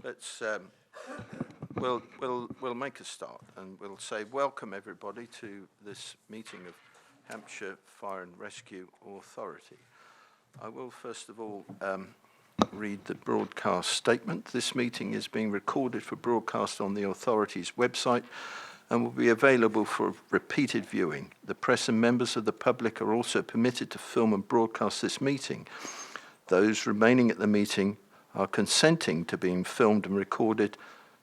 Let's we'll make a start, and we'll say welcome everybody to this meeting of Hampshire Fire and Rescue Authority. I will first of all read the broadcast statement. This meeting is being recorded for broadcast on the authority's website and will be available for repeated viewing. The press and members of the public are also permitted to film and broadcast this meeting. Those remaining at the meeting are consenting to being filmed and recorded,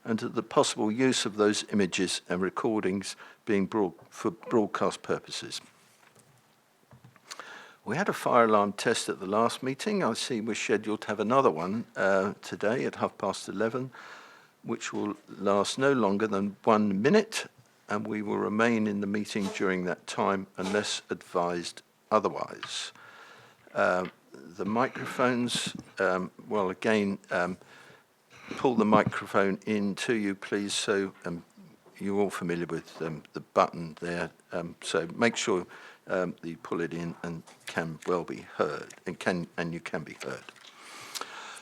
and to the possible use of those images and recordings being for broadcast purposes. We had a fire alarm test at the last meeting. I see we're scheduled to have another one today at 11:30, which will last no longer than 1 minute, and we will remain in the meeting during that time unless advised otherwise. The microphones, pull the microphone in to you, please, so you're all familiar with the button there, so make sure that you pull it in and can well be heard, and you can be heard.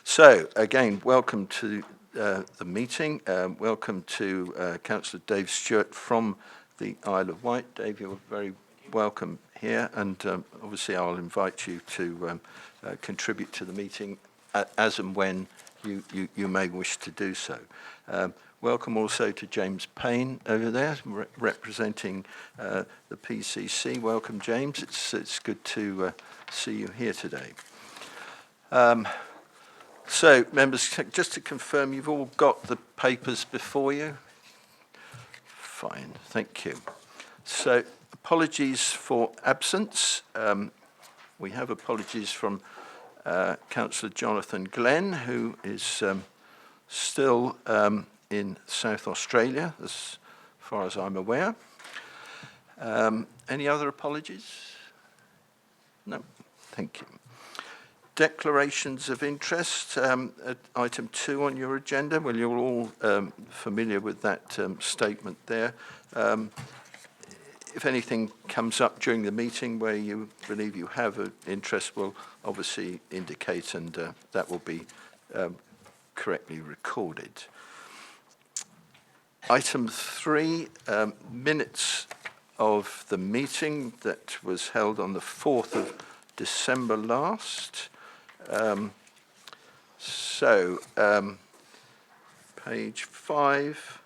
So, again, welcome to the meeting. Welcome to Councillor Dave Stewart from the Isle of Wight. Dave, you're very welcome here, and obviously I'll invite you to contribute to the meeting as and when you may wish to do so. Welcome also to James Payne over there, representing the PCC. Welcome, James. It's good to see you here today. So, members, just to confirm, you've all got the papers before you? Fine, thank you. So, apologies for absence. We have apologies from Councillor Jonathan Glenn, who is still in South Australia, as far as I'm aware. Any other apologies? No, thank you. Declarations of interest, at item 2 on your agenda. Well, you're all familiar with that statement there. If anything comes up during the meeting where you believe you have an interest, we'll obviously indicate, and that will be correctly recorded. Item 3, minutes of the meeting that was held on the 4th of December last. Page 5,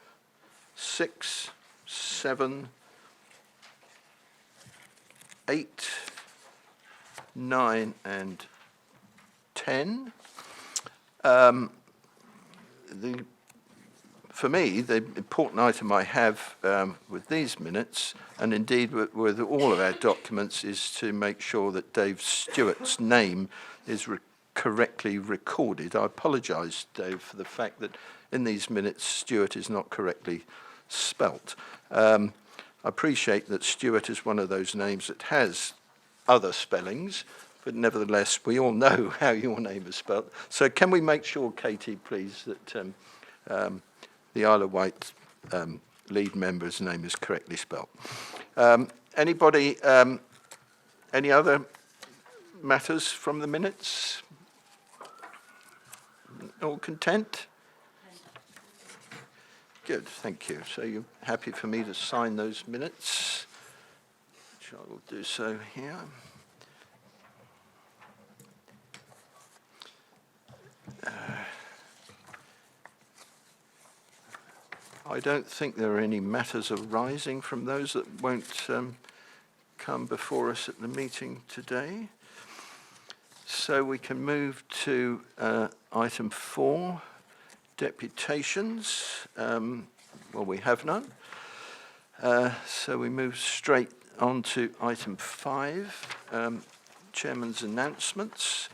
6, 7, 8, 9, and 10. For me, the important item I have with these minutes, and indeed with all of our documents, is to make sure that Dave Stewart's name is correctly recorded. I apologise, Dave, for the fact that in these minutes Stewart is not correctly spelt. I appreciate that Stewart is one of those names that has other spellings, but nevertheless, we all know how your name is spelled. So can we make sure, Katie, please, that the Isle of Wight lead member's name is correctly spelled? Anybody, any other matters from the minutes? All content? Good, thank you. So you're happy for me to sign those minutes, which I will do so here. I don't think there are any matters arising from those that won't come before us at the meeting today. So we can move to item 4, deputations. Well, we have none. So we move straight on to item 5, Chairman's announcements.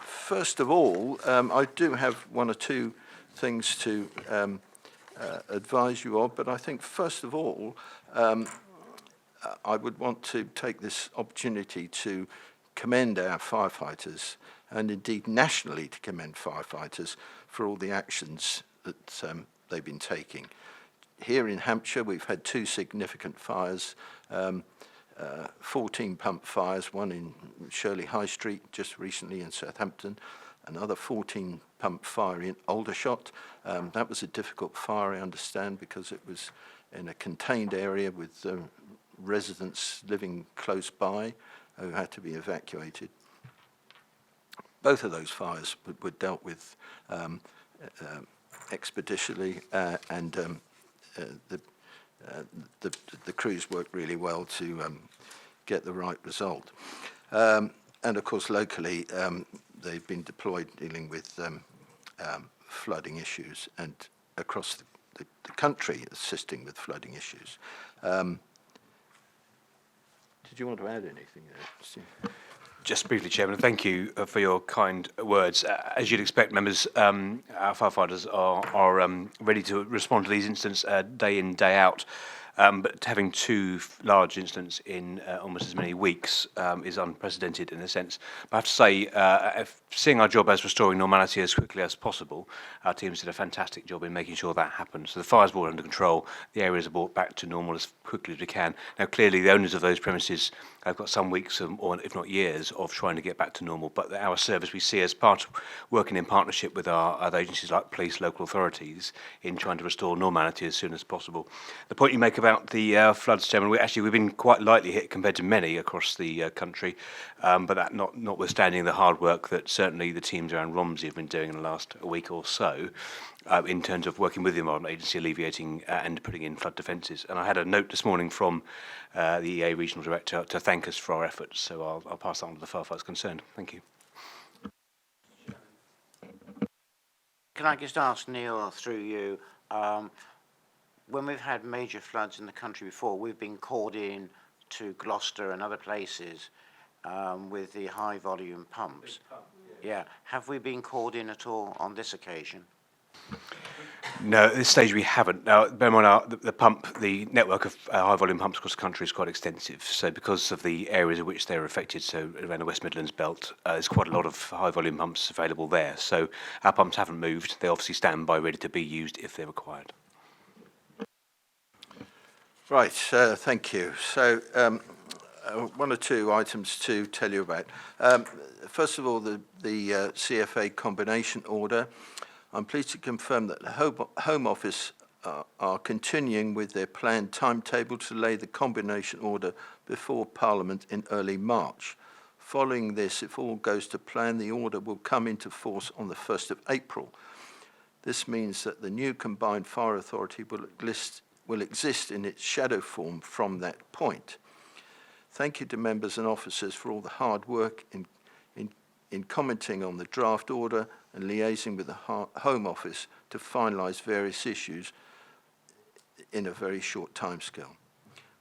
First of all, I do have one or two things to advise you of, but I think first of all, I would want to take this opportunity to commend our firefighters, and indeed nationally to commend firefighters for all the actions that they've been taking. Here in Hampshire, we've had 2 significant fires, 14 pump fires, one in Shirley High Street just recently in Southampton, another 14-pump fire in Aldershot. That was a difficult fire, I understand, because it was in a contained area with residents living close by who had to be evacuated. Both of those fires were dealt with expeditiously, and the crews worked really well to get the right result. And of course, locally, they've been deployed dealing with flooding issues, and across the country assisting with flooding issues. Did you want to add anything there, Steve? Just briefly, Chairman, thank you for your kind words. As you'd expect, members, our firefighters are ready to respond to these incidents day in, day out. But having two large incidents in almost as many weeks is unprecedented in a sense. But I have to say, seeing our job as restoring normality as quickly as possible, our teams did a fantastic job in making sure that happened. So the fire's brought under control, the areas are brought back to normal as quickly as we can. Now, clearly, the owners of those premises have got some weeks, or if not years, of trying to get back to normal. But our service we see as part of working in partnership with our other agencies like police, local authorities, in trying to restore normality as soon as possible. The point you make about the floods, Chairman, we've been quite lightly hit compared to many across the country, but that notwithstanding the hard work that certainly the teams around Romsey have been doing in the last week or so, in terms of working with the Environment Agency, alleviating and putting in flood defences. And I had a note this morning from the EA Regional Director to thank us for our efforts, so I'll pass that on to the firefighters concerned. Thank you. Can I just ask Neil, through you, when we've had major floods in the country before, we've been called in to Gloucester and other places with the high volume pumps. Yeah. Have we been called in at all on this occasion? No, at this stage we haven't. Now, bear in mind, the network of high-volume pumps across the country is quite extensive. So because of the areas in which they're affected, so around the West Midlands belt, there's quite a lot of high-volume pumps available there. So our pumps haven't moved. They obviously stand by ready to be used if they're required. Right, thank you. So one or two items to tell you about. First of all, the CFA combination order. I'm pleased to confirm that the Home Office are continuing with their planned timetable to lay the combination order before Parliament in early March. Following this, if all goes to plan, the order will come into force on the 1st of April. This means that the new combined fire authority will exist in its shadow form from that point. Thank you to members and officers for all the hard work in commenting on the draft order and liaising with the Home Office to finalise various issues in a very short timescale.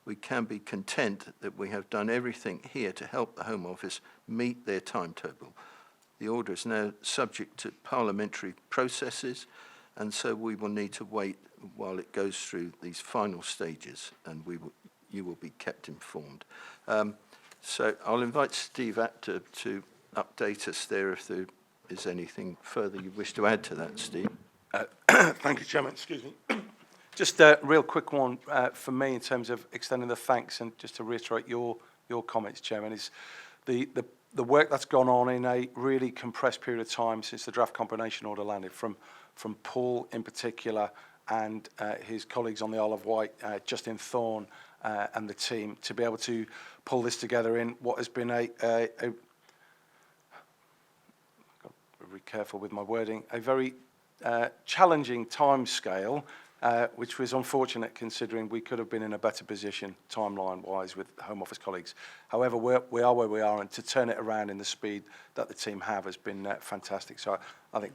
We can be content that we have done everything here to help the Home Office meet their timetable. The order is now subject to parliamentary processes, and so we will need to wait while it goes through these final stages, and you will be kept informed. So I'll invite Steve Apter to update us there if there is anything further you wish to add to that, Steve. Thank you, Chairman. Excuse me. Just a real quick one for me in terms of extending the thanks, and just to reiterate your comments, Chairman, is the work that's gone on in a really compressed period of time since the draft combination order landed, from Paul in particular and his colleagues on the Isle of Wight, Justin Thorne and the team, to be able to pull this together in what has been a be careful with my wording, a very challenging timescale, which was unfortunate considering we could have been in a better position timeline-wise with Home Office colleagues. However, we are where we are, and to turn it around in the speed that the team have has been fantastic. So I think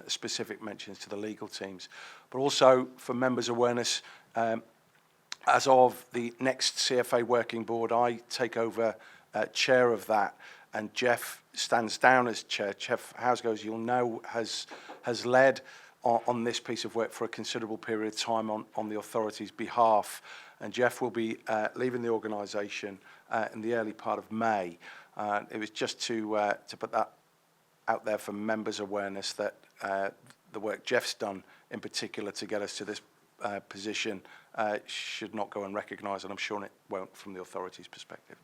specific mentions to the legal teams. But also for members' awareness, as of the next CFA working board, I take over chair of that, and Jeff stands down as chair. Jeff Housgoes, you'll know, has led on this piece of work for a considerable period of time on the authority's behalf, and Jeff will be leaving the organisation in the early part of May. It was just to put that out there for members' awareness that the work Jeff's done in particular to get us to this position should not go unrecognised, and I'm sure it won't from the authority's perspective.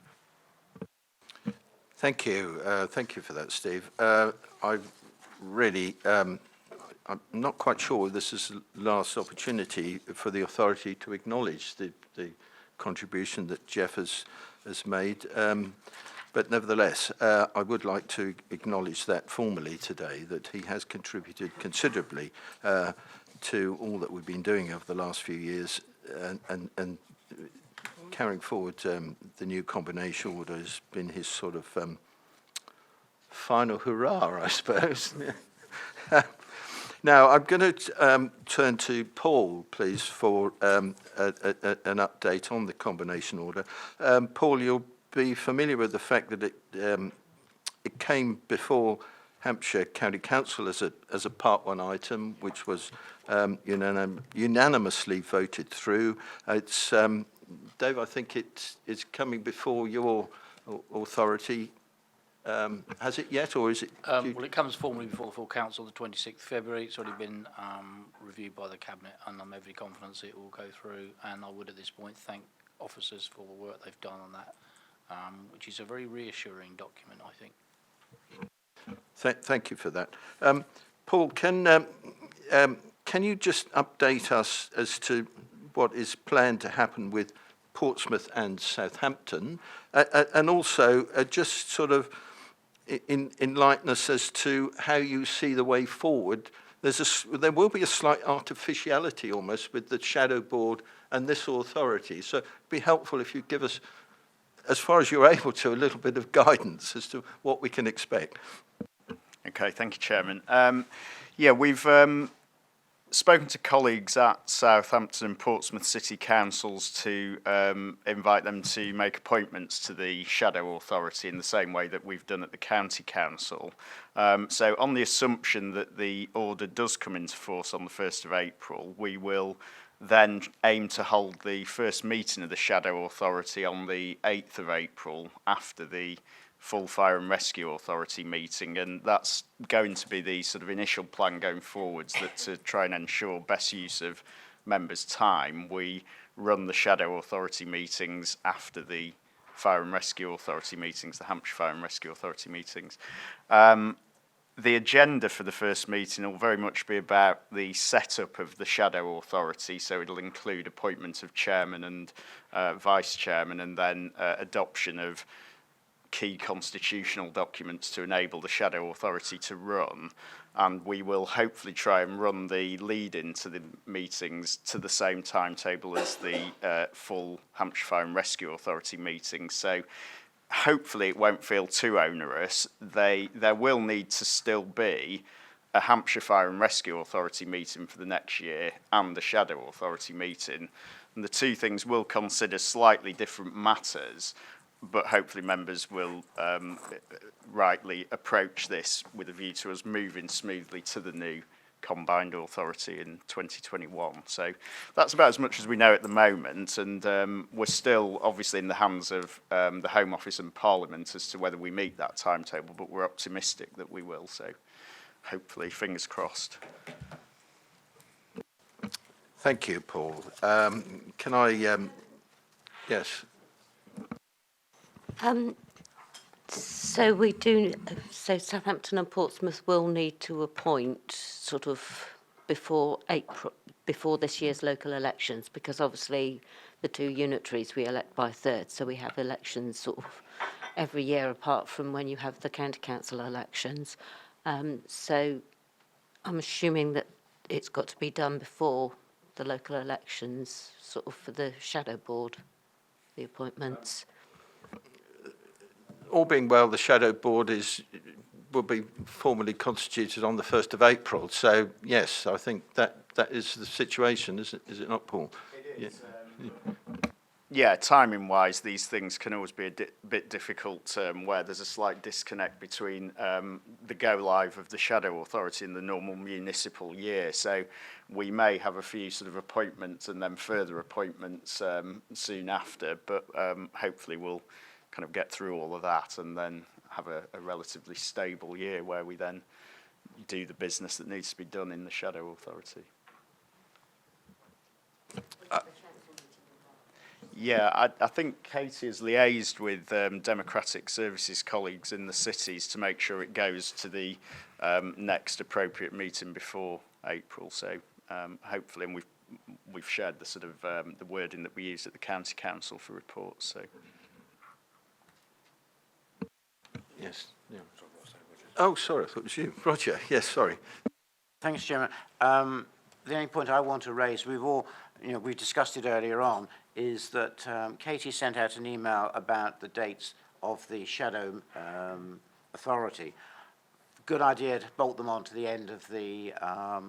Thank you. Thank you for that, Steve. I really, I'm not quite sure this is the last opportunity for the authority to acknowledge the contribution that Jeff has made. But nevertheless, I would like to acknowledge that formally today, that he has contributed considerably to all that we've been doing over the last few years, and carrying forward the new combination order has been his sort of final hurrah, I suppose. Now, I'm going to turn to Paul, please, for an update on the combination order. Paul, you'll be familiar with the fact that it came before Hampshire County Council as a Part 1 item, which was unanimously voted through. It's Dave, I think it's coming before your authority. Has it yet, or is it? Well, it comes formally before the full council the 26th February. It's already been reviewed by the cabinet, and I'm every confidence it will go through. And I would, at this point, thank officers for the work they've done on that, which is a very reassuring document, I think. Thank you for that, Paul. Can you just update us as to what is planned to happen with Portsmouth and Southampton, and also just sort of enlighten us as to how you see the way forward? There will be a slight artificiality almost with the shadow board and this authority, so it'd be helpful if you give us, as far as you're able to, a little bit of guidance as to what we can expect. Okay, thank you, Chairman. Yeah, we've spoken to colleagues at Southampton and Portsmouth City Councils to invite them to make appointments to the Shadow Authority in the same way that we've done at the County Council. So on the assumption that the order does come into force on the 1st of April, we will then aim to hold the first meeting of the Shadow Authority on the 8th of April after the full Fire and Rescue Authority meeting, and that's going to be the sort of initial plan going forwards, that to try and ensure best use of members' time, we run the Shadow Authority meetings after the Fire and Rescue Authority meetings, the Hampshire Fire and Rescue Authority meetings. The agenda for the first meeting will very much be about the setup of the Shadow Authority, so it'll include appointment of chairman and vice chairman, and then adoption of key constitutional documents to enable the Shadow Authority to run. And we will hopefully try and run the lead-in to the meetings to the same timetable as the full Hampshire Fire and Rescue Authority meeting. So hopefully it won't feel too onerous. There will need to still be a Hampshire Fire and Rescue Authority meeting for the next year and the Shadow Authority meeting. And the two things will consider slightly different matters, but hopefully members will rightly approach this with a view to us moving smoothly to the new combined authority in 2021. So that's about as much as we know at the moment, and we're still obviously in the hands of the Home Office and Parliament as to whether we meet that timetable, but we're optimistic that we will, so hopefully, fingers crossed. Thank you, Paul. Can I, yes. So Southampton and Portsmouth will need to appoint sort of before April, before this year's local elections, because obviously the two unitaries we elect by thirds, so we have elections sort of every year apart from when you have the county council elections. So I'm assuming that it's got to be done before the local elections, sort of for the shadow board, the appointments. All being well, the shadow board will be formally constituted on the 1st of April. So yes, I think that is the situation, is it not, Paul? It is. Yeah, timing-wise, these things can always be a bit difficult, where there's a slight disconnect between the go-live of the Shadow Authority and the normal municipal year. So we may have a few sort of appointments and then further appointments soon after, but hopefully we'll kind of get through all of that and then have a relatively stable year where we then do the business that needs to be done in the Shadow Authority. Yeah, I think Katie has liaised with Democratic Services colleagues in the cities to make sure it goes to the next appropriate meeting before April. So hopefully, and we've shared the sort of the wording that we use at the county council for reports. So. Yes. Yeah. Oh, sorry, I thought it was you. Roger, yes, sorry. Thanks, Chairman. The only point I want to raise, we discussed it earlier on, is that Katie sent out an email about the dates of the shadow authority. Good idea to bolt them on to the end of the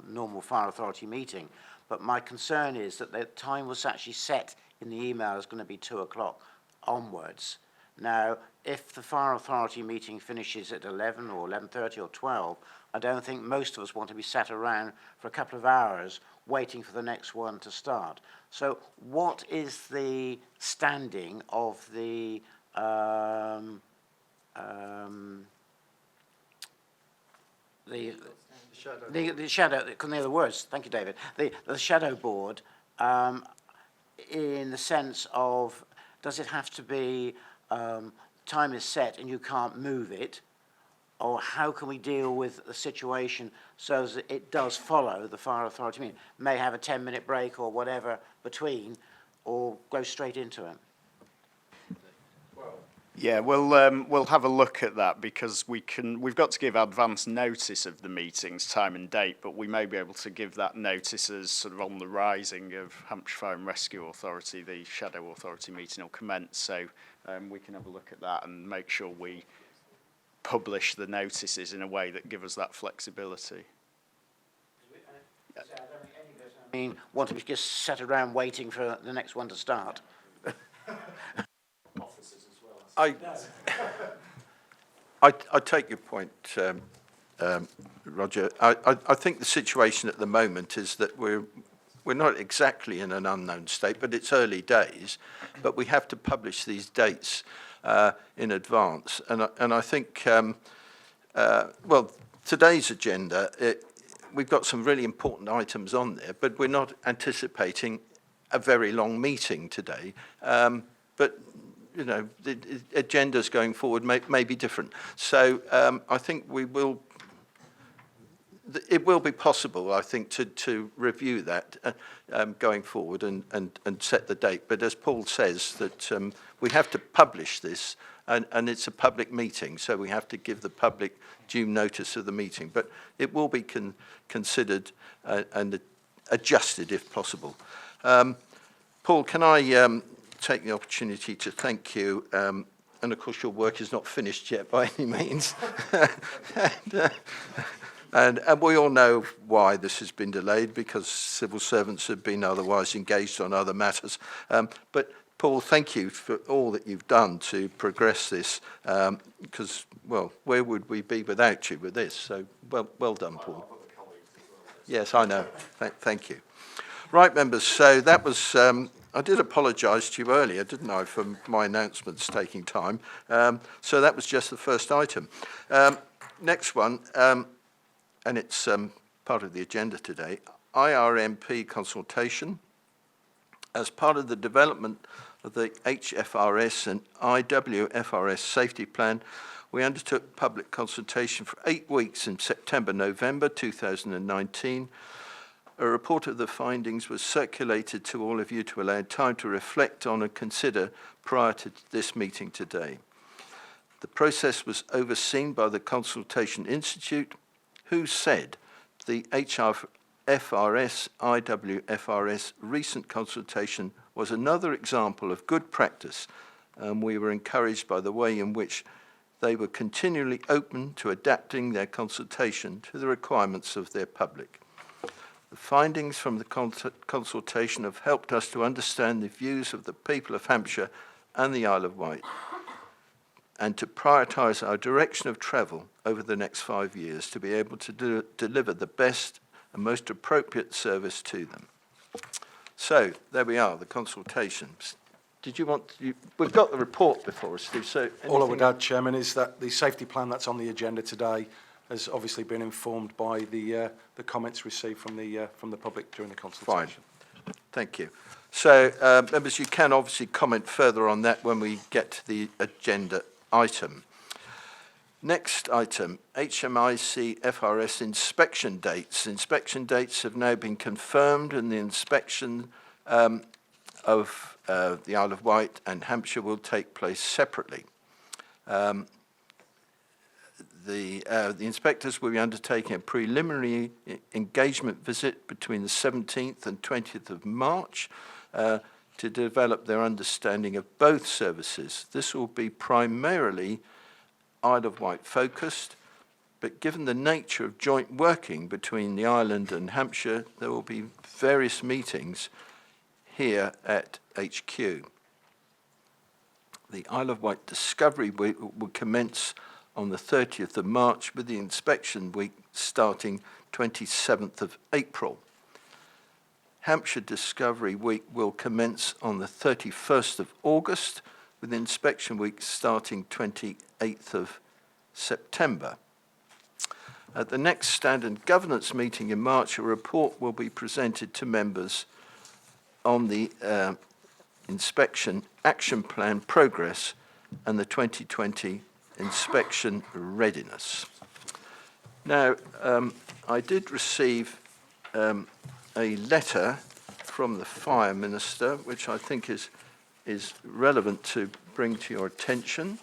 normal fire authority meeting. But my concern is that the time was actually set in the email is going to be 2 o'clock onwards. Now, if the fire authority meeting finishes at 11 or 11:30 or 12, I don't think most of us want to be sat around for a couple of hours waiting for the next one to start. So what is the standing of the shadow, couldn't hear the words, thank you, David. The shadow board, in the sense of, does it have to be, time is set and you can't move it? Or how can we deal with the situation so that it does follow the fire authority meeting? May have a 10-minute break or whatever between, or go straight into it. Yeah, we'll have a look at that because we've got to give advance notice of the meetings, time and date, but we may be able to give that notice as sort of on the rising of Hampshire Fire and Rescue Authority, the Shadow Authority meeting will commence, so we can have a look at that and make sure we publish the notices in a way that give us that flexibility. I mean, want to just sit around waiting for the next one to start. I take your point, Roger. I think the situation at the moment is that we're not exactly in an unknown state, but it's early days. But we have to publish these dates in advance, and I think well, today's agenda, we've got some really important items on there, but we're not anticipating a very long meeting today. But you know, the agendas going forward may be different. So I think it will be possible, I think, to review that going forward and set the date. But as Paul says, that we have to publish this, and it's a public meeting, so we have to give the public due notice of the meeting. But it will be considered and adjusted if possible. Paul, can I take the opportunity to thank you, and of course your work is not finished yet by any means, and we all know why this has been delayed, because civil servants have been otherwise engaged on other matters. But Paul, thank you for all that you've done to progress this, because, well, where would we be without you with this? So well done, Paul. Yes, I know. Thank you. Right, members, so that was I did apologise to you earlier, didn't I, for my announcements taking time. So that was just the first item. Next one, and it's part of the agenda today, IRMP consultation. As part of the development of the HFRS and IWFRS safety plan, we undertook public consultation for 8 weeks in September-November 2019. A report of the findings was circulated to all of you to allow time to reflect on and consider prior to this meeting today. The process was overseen by the Consultation Institute, who said the HFRS, IWFRS recent consultation was another example of good practice, and we were encouraged by the way in which they were continually open to adapting their consultation to the requirements of their public. The findings from the consultation have helped us to understand the views of the people of Hampshire and the Isle of Wight, and to prioritise our direction of travel over the next 5 years to be able to deliver the best and most appropriate service to them. So, there we are, the consultations. Did you want to, we've got the report before us, Steve, so All I would add, Chairman, is that the safety plan that's on the agenda today has obviously been informed by the comments received from the public during the consultation. Fine. Thank you. So, members, you can obviously comment further on that when we get to the agenda item. Next item, HMIC FRS inspection dates. Inspection dates have now been confirmed, and the inspection of the Isle of Wight and Hampshire will take place separately. The inspectors will be undertaking a preliminary engagement visit between the 17th and 20th of March to develop their understanding of both services. This will be primarily Isle of Wight focused, but given the nature of joint working between the island and Hampshire, there will be various meetings here at HQ. The Isle of Wight Discovery Week will commence on the 30th of March, with the inspection week starting 27th of April. Hampshire Discovery Week will commence on the 31st of August, with the inspection week starting 28th of September. At the next Standard Governance meeting in March, a report will be presented to members on the inspection action plan progress and the 2020 inspection readiness. Now, I did receive a letter from the Fire Minister, which I think is relevant to bring to your attention.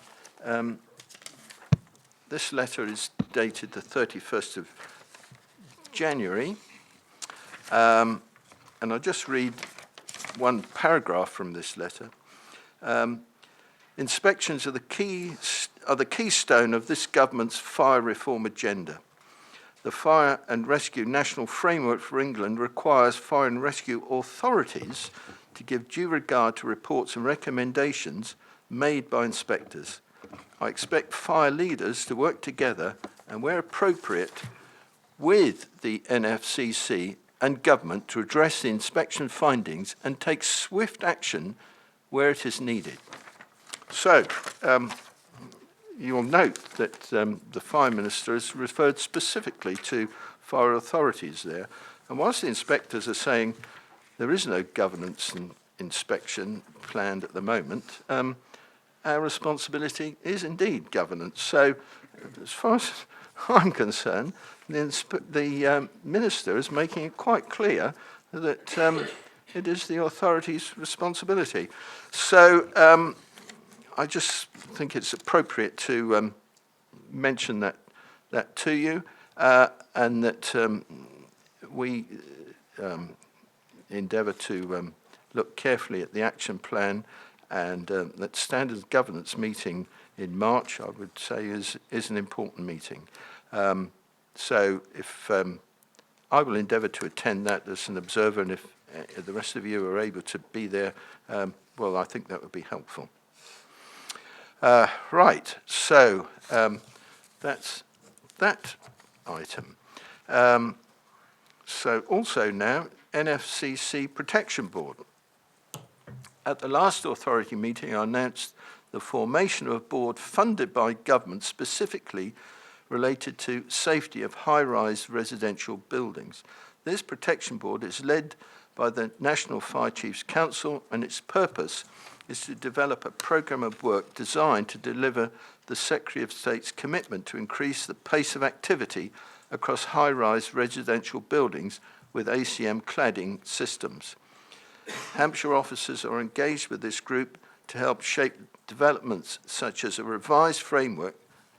This letter is dated the 31st of January, and I'll just read one paragraph from this letter. Inspections are the keystone of this government's fire reform agenda. The Fire and Rescue National Framework for England requires fire and rescue authorities to give due regard to reports and recommendations made by inspectors. I expect fire leaders to work together and, where appropriate, with the NFCC and government to address the inspection findings and take swift action where it is needed. So, you'll note that the Fire Minister has referred specifically to fire authorities there. And whilst the inspectors are saying there is no governance and inspection planned at the moment, our responsibility is indeed governance. So, as far as I'm concerned, the Minister is making it quite clear that it is the authority's responsibility. So, I just think it's appropriate to mention that to you, and that we endeavour to look carefully at the action plan, and that standard governance meeting in March, I would say, is an important meeting. So if I will endeavour to attend that as an observer, and if the rest of you are able to be there, well, I think that would be helpful. Right, so that's that item. So also now, NFCC Protection Board. At the last authority meeting, I announced the formation of a board funded by government specifically related to safety of high-rise residential buildings. This protection board is led by the National Fire Chiefs Council, and its purpose is to develop a programme of work designed to deliver the Secretary of State's commitment to increase the pace of activity across high-rise residential buildings with ACM cladding systems. Hampshire officers are engaged with this group to help shape developments such as a revised framework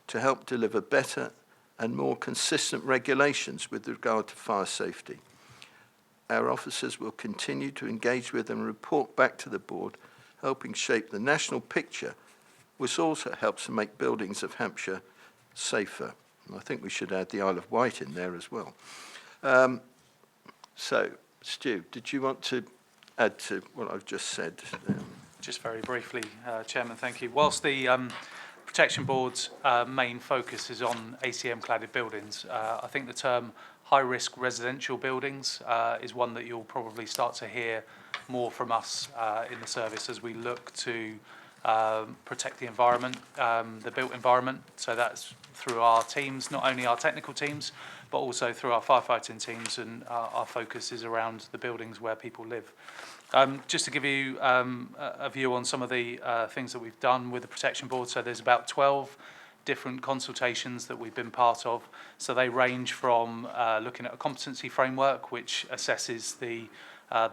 to help deliver better and more consistent regulations with regard to fire safety. Our officers will continue to engage with and report back to the board, helping shape the national picture, which also helps to make buildings of Hampshire safer. And I think we should add the Isle of Wight in there as well. So, Stu, did you want to add to what I've just said? Just very briefly, Chairman, thank you. Whilst the Protection Board's main focus is on ACM-cladded buildings, I think the term high-risk residential buildings is one that you'll probably start to hear more from us in the service as we look to protect the environment, the built environment. So that's through our teams, not only our technical teams, but also through our firefighting teams, and our focus is around the buildings where people live. Just to give you a view on some of the things that we've done with the Protection Board, so there's about 12 different consultations that we've been part of. So they range from looking at a competency framework, which assesses the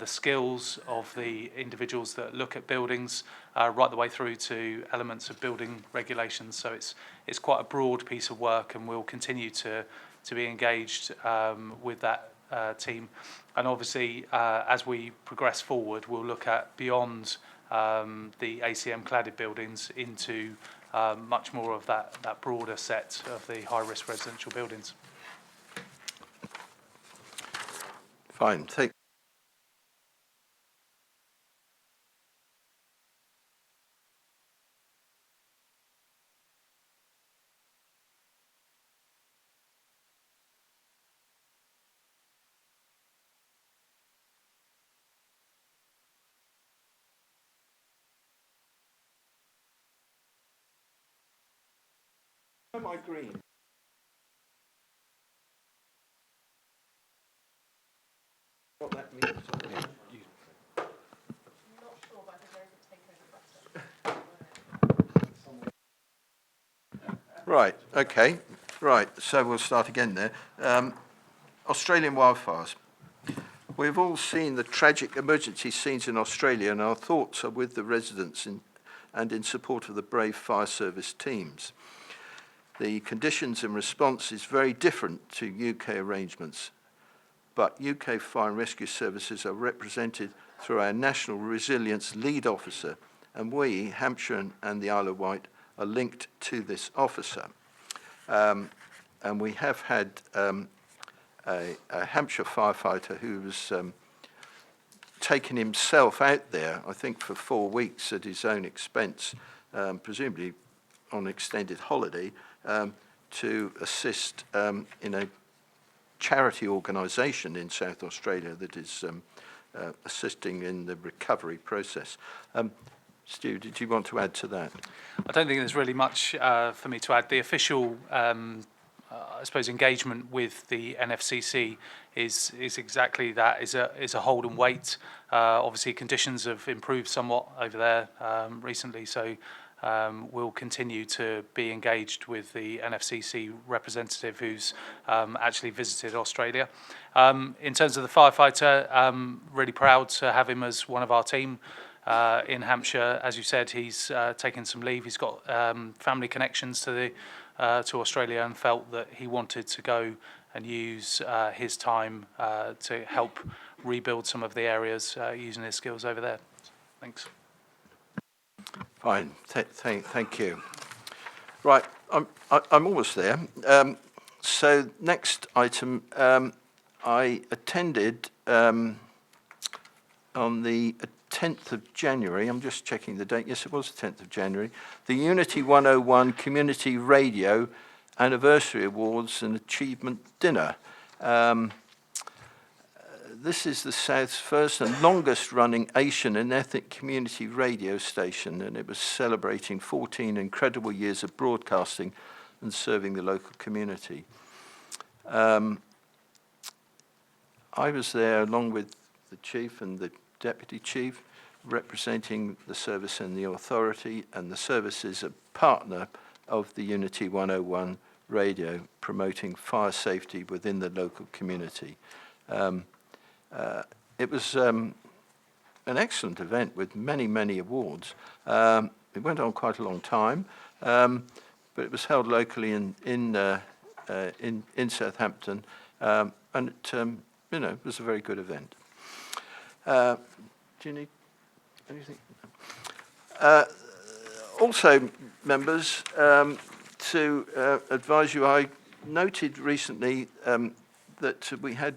skills of the individuals that look at buildings, right the way through to elements of building regulations. So it's quite a broad piece of work, and we'll continue to be engaged with that team. And obviously, as we progress forward, we'll look at beyond the ACM cladded buildings into much more of that broader set of the high-risk residential buildings. Fine. Am I green? What that means? Right, okay. Right, so we'll start again there. Australian wildfires. We've all seen the tragic emergency scenes in Australia, and our thoughts are with the residents and in support of the brave fire service teams. The conditions and response is very different to UK arrangements, but UK Fire and Rescue Services are represented through our National Resilience Lead Officer, and we, Hampshire and the Isle of Wight, are linked to this officer. And we have had a Hampshire firefighter who was taken himself out there, I think for 4 weeks at his own expense, presumably on extended holiday, to assist in a charity organisation in South Australia that is assisting in the recovery process. Stu, did you want to add to that? I don't think there's really much for me to add. The official, I suppose, engagement with the NFCC is exactly that, is a hold and wait. Obviously, conditions have improved somewhat over there recently, so we'll continue to be engaged with the NFCC representative who's actually visited Australia. In terms of the firefighter, I'm really proud to have him as one of our team. In Hampshire, as you said, he's taken some leave. He's got family connections to Australia, and felt that he wanted to go and use his time to help rebuild some of the areas using his skills over there. Thanks. Fine, thank you. Right, I'm almost there. So next item, I attended on the 10th of January, I'm just checking the date, yes it was the 10th of January, the Unity 101 Community Radio Anniversary Awards and Achievement Dinner. This is the South's first and longest running Asian and ethnic community radio station, and it was celebrating 14 incredible years of broadcasting and serving the local community. I was there along with the chief and the deputy chief, representing the service and the authority, and the service is a partner of the Unity 101 radio, promoting fire safety within the local community. It was an excellent event with many, many awards. It went on quite a long time, but it was held locally in Southampton, and it, it was a very good event. Do you need anything? Also, members, to advise you, I noted recently that we had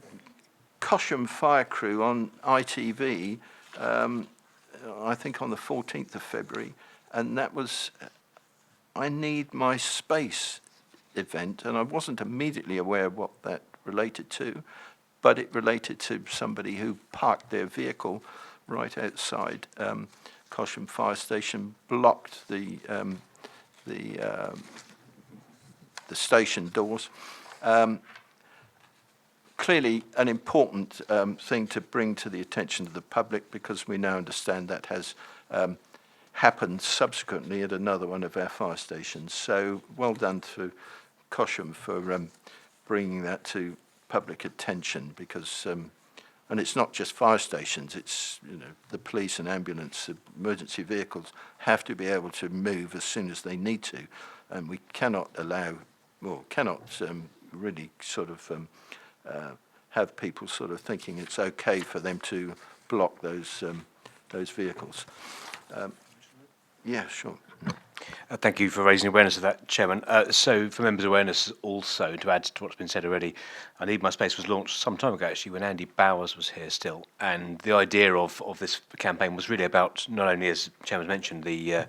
Cosham Fire Crew on ITV, I think on the 14th of February, and that was I Need My Space event, and I wasn't immediately aware of what that related to, but it related to somebody who parked their vehicle right outside Cosham Fire Station blocked the station doors. Clearly an important thing to bring to the attention of the public, because we now understand that has happened subsequently at another one of our fire stations. So well done to Cosham for bringing that to public attention, because and it's not just fire stations, it's, you know, the police and ambulance, emergency vehicles have to be able to move as soon as they need to, and we cannot allow, or cannot really sort of have people sort of thinking it's okay for them to block those vehicles. Yeah, sure. Thank you for raising awareness of that, Chairman. So for members' awareness also, to add to what's been said already, I Need My Space was launched some time ago, actually, when Andy Bowers was here still. And the idea of this campaign was really about, not only, as Chairman mentioned, the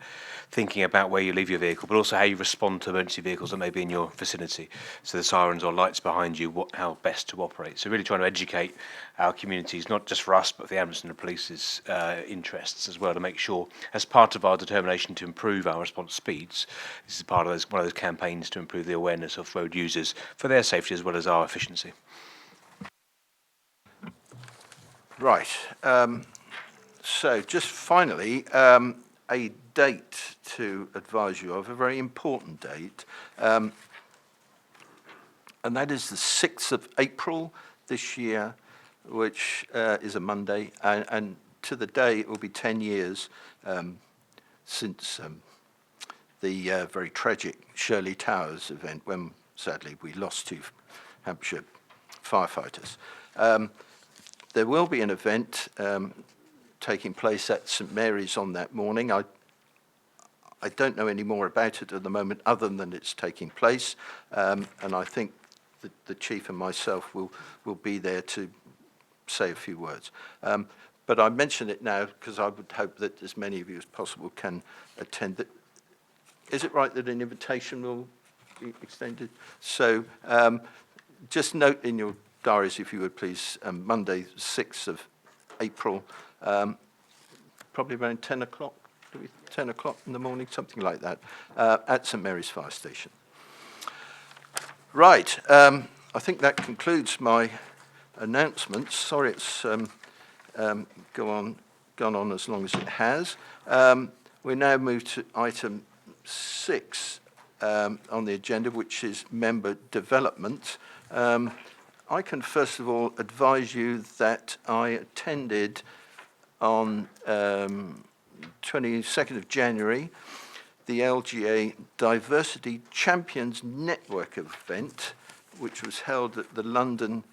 thinking about where you leave your vehicle, but also how you respond to emergency vehicles that may be in your vicinity. So the sirens or lights behind you, how best to operate. So really trying to educate our communities, not just for us, but for the ambulance and the police's interests as well, to make sure, as part of our determination to improve our response speeds, this is part of one of those campaigns to improve the awareness of road users for their safety as well as our efficiency. Right. So just finally, a date to advise you of, a very important date, and that is the 6th of April this year, which is a Monday, and to the day it will be 10 years since the very tragic Shirley Towers event, when sadly we lost 2 Hampshire firefighters. There will be an event taking place at St Mary's on that morning. I don't know any more about it at the moment other than it's taking place, and I think the Chief and myself will be there to say a few words. But I mention it now because I would hope that as many of you as possible can attend. Is it right that an invitation will be extended? So just note in your diaries, if you would please, Monday, 6th of April, probably around 10 o'clock, 10 o'clock in the morning, something like that, at St Mary's Fire Station. Right, I think that concludes my announcements. Sorry it's gone on as long as it has. We now move to item 6 on the agenda, which is member development. I can first of all advise you that I attended on 22nd of January the LGA Diversity Champions Network event, which was held at the London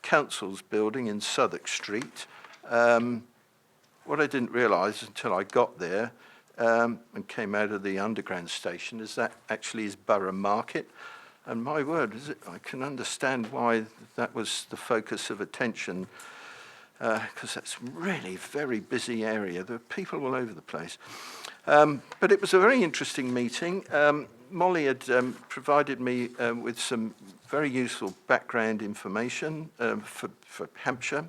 Council's building in Southwark Street. What I didn't realise until I got there and came out of the underground station is that actually is Borough Market. And my word, I can understand why that was the focus of attention, because that's really a very busy area. There are people all over the place. But it was a very interesting meeting. Molly had provided me with some very useful background information for Hampshire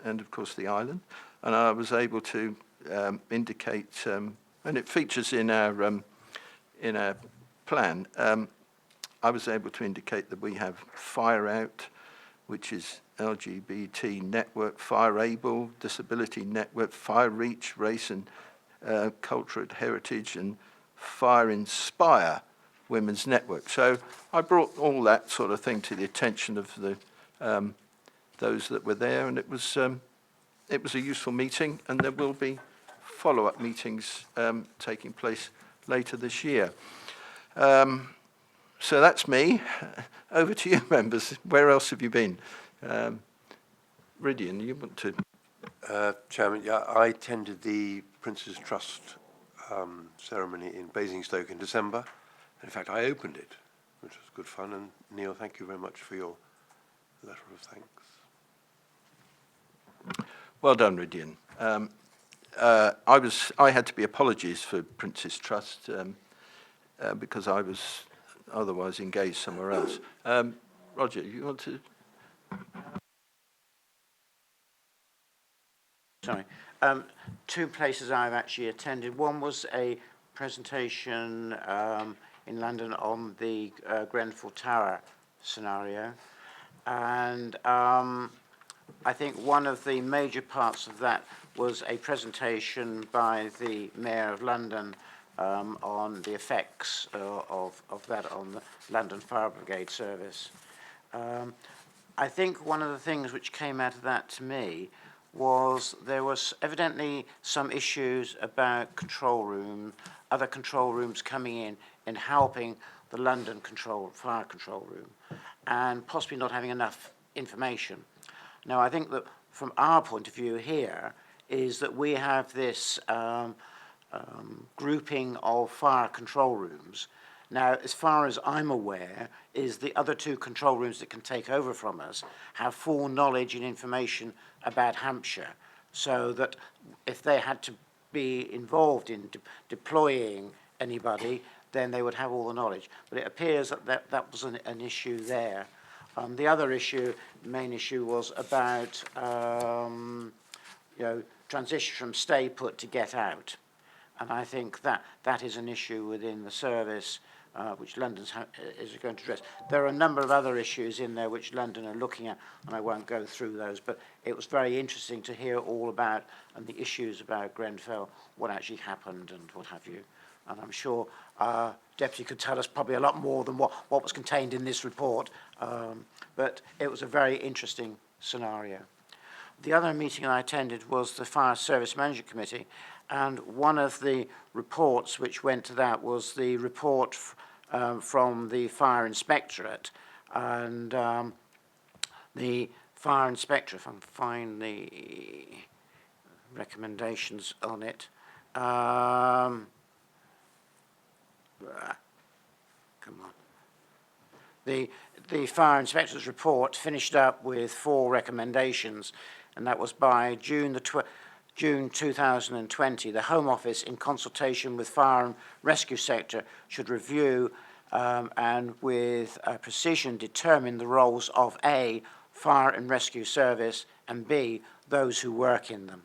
and, of course, the island. And I was able to indicate, and it features in our plan, I was able to indicate that we have Fire Out, which is LGBT Network, Fire Able, Disability Network, Fire Reach, Race and Cultural Heritage, and Fire Inspire Women's Network. So I brought all that sort of thing to the attention of the those that were there, and it was a useful meeting, and there will be follow-up meetings taking place later this year. So that's me. Over to you, members. Where else have you been? Rydian, you want to? Chairman, yeah, I attended the Prince's Trust ceremony in Basingstoke in December. In fact, I opened it, which was good fun. And Neil, thank you very much for your letter of thanks. Well done, Rydian. I had to be apologies for Prince's Trust because I was otherwise engaged somewhere else. Roger, you want to? Sorry. two places I've actually attended. One was a presentation in London on the Grenfell Tower scenario. And I think one of the major parts of that was a presentation by the Mayor of London on the effects of that on the London Fire Brigade service. I think one of the things which came out of that to me was there was evidently some issues about other control rooms coming in and helping the London fire control room, and possibly not having enough information. Now, I think that from our point of view here is that we have this grouping of fire control rooms. Now, as far as I'm aware, is the other two control rooms that can take over from us have full knowledge and information about Hampshire, so that if they had to be involved in deploying anybody, then they would have all the knowledge. But it appears that was an issue there. The other issue, main issue, was about transition from stay put to get out. And I think that is an issue within the service which London is going to address. There are a number of other issues in there which London are looking at, and I won't go through those, but it was very interesting to hear all about and the issues about Grenfell, what actually happened and what have you. And I'm sure our Deputy could tell us probably a lot more than what was contained in this report, but it was a very interesting scenario. The other meeting I attended was the Fire Service Management Committee, and one of the reports which went to that was the report from the Fire Inspectorate, and the Fire Inspector, if I can find the recommendations on it, come on. The Fire Inspector's report finished up with 4 recommendations, and that was by June 2020. The Home Office, in consultation with Fire and Rescue Sector, should review and with precision determine the roles of A, Fire and Rescue Service, and B, those who work in them.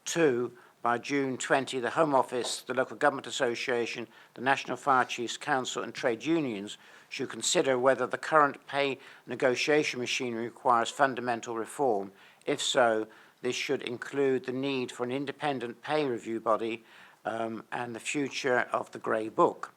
2, by June 20, the Home Office, the Local Government Association, the National Fire Chiefs Council and trade unions should consider whether the current pay negotiation machinery requires fundamental reform. If so, this should include the need for an independent pay review body and the future of the Grey Book.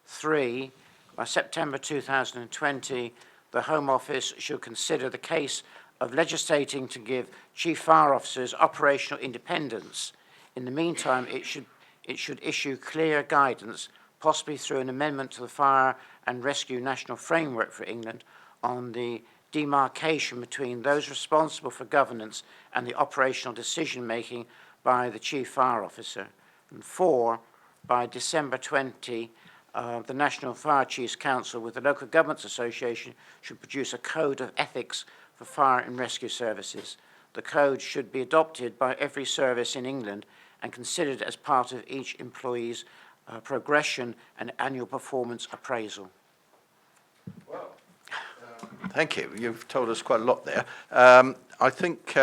3, by September 2020, the Home Office should consider the case of legislating to give Chief Fire Officers operational independence. In the meantime, it should issue clear guidance, possibly through an amendment to the Fire and Rescue National Framework for England, on the demarcation between those responsible for governance and the operational decision-making by the Chief Fire Officer. And 4, by December 20, the National Fire Chiefs Council with the Local Governments Association should produce a code of ethics for fire and rescue services. The code should be adopted by every service in England and considered as part of each employee's progression and annual performance appraisal. Well, thank you. You've told us quite a lot there. I think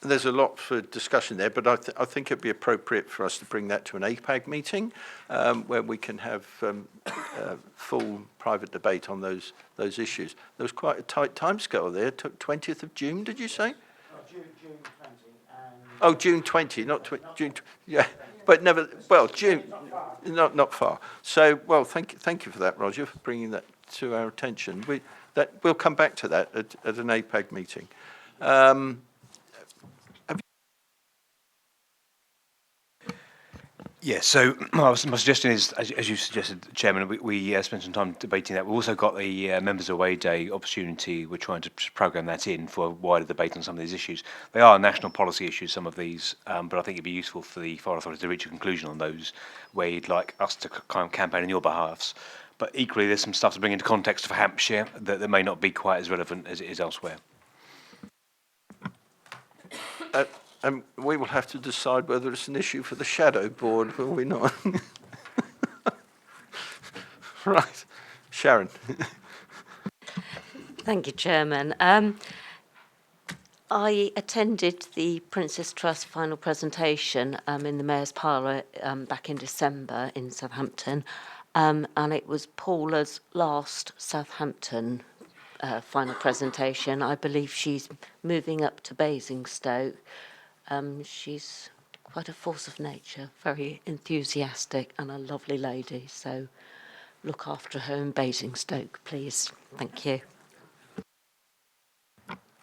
there's a lot for discussion there, but I think it'd be appropriate for us to bring that to an APAG meeting where we can have full private debate on those issues. There was quite a tight timescale there. It took 20th of June, did you say? June 20. Oh, June 20, not June. Yeah, but never. Well, June, not far. So, well, thank you for that, Roger, for bringing that to our attention. We'll come back to that at an APAG meeting. Yeah, so my suggestion is, as you suggested, Chairman, we spent some time debating that. We've also got the Members Away Day opportunity. We're trying to programme that in for a wider debate on some of these issues. They are national policy issues, some of these, but I think it'd be useful for the Fire Authority to reach a conclusion on those where you'd like us to kind of campaign on your behalfs. But equally, there's some stuff to bring into context for Hampshire that may not be quite as relevant as it is elsewhere. And we will have to decide whether it's an issue for the shadow board, will we not? Right. Sharon. Thank you, Chairman. I attended the Princess Trust final presentation in the Mayor's Parlour back in December in Southampton, and it was Paula's last Southampton final presentation. I believe she's moving up to Basingstoke. She's quite a force of nature, very enthusiastic and a lovely lady, so look after her in Basingstoke, please. Thank you.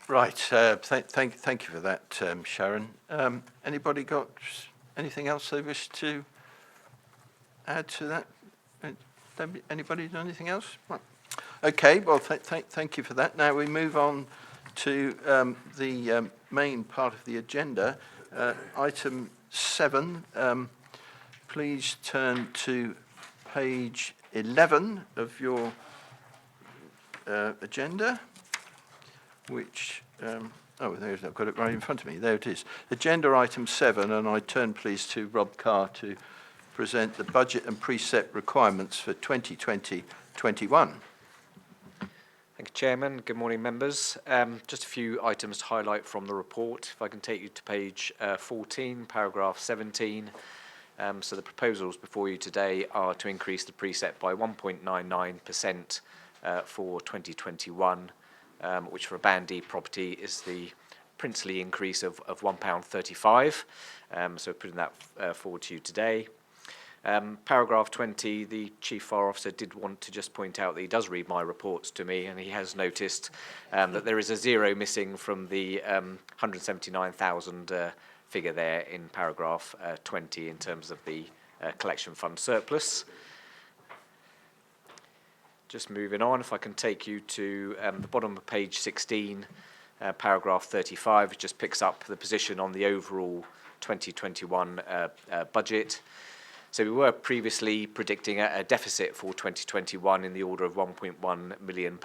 Right, thank you for that, Sharon. Anybody got anything else they wish to add to that? Anybody do anything else? Right. Okay, well, thank you for that. Now we move on to the main part of the agenda. Item 7, please turn to page 11 of your agenda, which, I've got it right in front of me. There it is. Agenda item 7, and I turn please to Rob Carr to present the budget and precept requirements for 2020-21. Thank you, Chairman. Good morning, members. Just a few items to highlight from the report. If I can take you to page 14, paragraph 17. So the proposals before you today are to increase the precept by 1.99% for 2021. Which for a Band D property is the princely increase of £1.35. So putting that forward to you today. Paragraph 20, the Chief Fire Officer did want to just point out that he does read my reports to me, and he has noticed that there is a zero missing from the 179,000 figure there in paragraph 20 in terms of the collection fund surplus. Just moving on, if I can take you to the bottom of page 16, paragraph 35, which just picks up the position on the overall 2021 budget. So we were previously predicting a deficit for 2021 in the order of £1.1 million.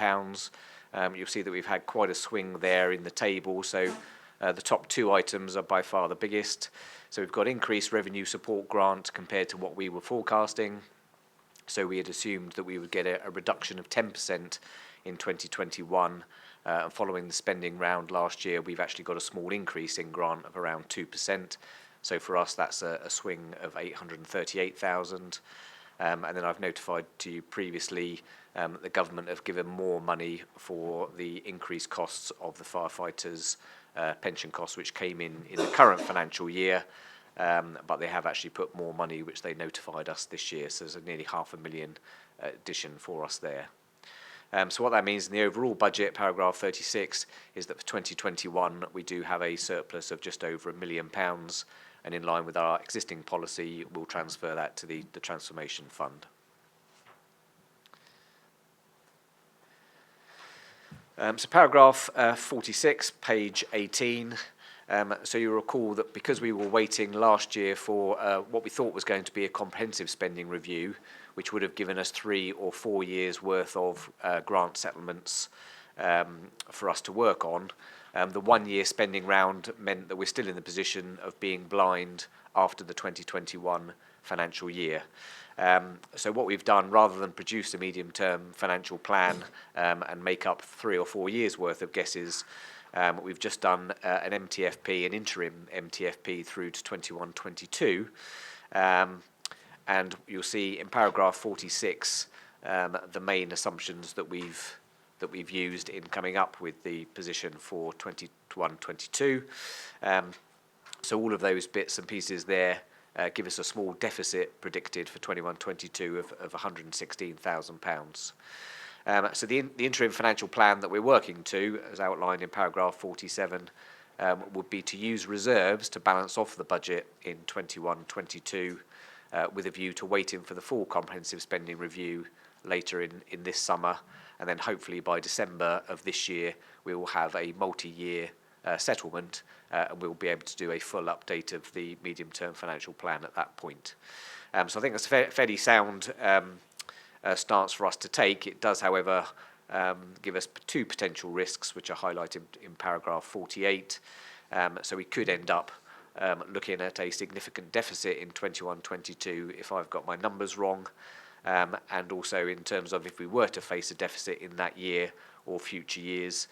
You'll see that we've had quite a swing there in the table. So the top two items are by far the biggest. So we've got increased revenue support grant compared to what we were forecasting. So we had assumed that we would get a reduction of 10% in 2021. Following the spending round last year, we've actually got a small increase in grant of around 2%. So for us, that's a swing of 838,000. And then I've notified to you previously that the government have given more money for the increased costs of the firefighters' pension costs, which came in the current financial year. But they have actually put more money, which they notified us this year. So there's a nearly £500,000 addition for us there. So what that means in the overall budget, paragraph 36, is that for 2021, we do have a surplus of just over £1 million. And in line with our existing policy, we'll transfer that to the Transformation Fund. So paragraph 46, page 18. So you recall that because we were waiting last year for what we thought was going to be a comprehensive spending review, which would have given us 3 or 4 years worth of grant settlements for us to work on, the 1 year spending round meant that we're still in the position of being blind after the 2021 financial year. So what we've done, rather than produce a medium-term financial plan and make up 3 or 4 years worth of guesses, we've just done an MTFP, an interim MTFP through to 21-22. And you'll see in paragraph 46 the main assumptions that we've used in coming up with the position for 21-22. So all of those bits and pieces there give us a small deficit predicted for 21-22 of £116,000. So the interim financial plan that we're working to, as outlined in paragraph 47, would be to use reserves to balance off the budget in 21-22 with a view to waiting for the full comprehensive spending review later in this summer, and then hopefully by December of this year we will have a multi-year settlement and we'll be able to do a full update of the medium-term financial plan at that point. So I think that's a fairly sound stance for us to take. It does, however, give us 2 potential risks, which are highlighted in paragraph 48. So we could end up looking at a significant deficit in 21-22 if I've got my numbers wrong. and also in terms of if we were to face a deficit in that year or future years,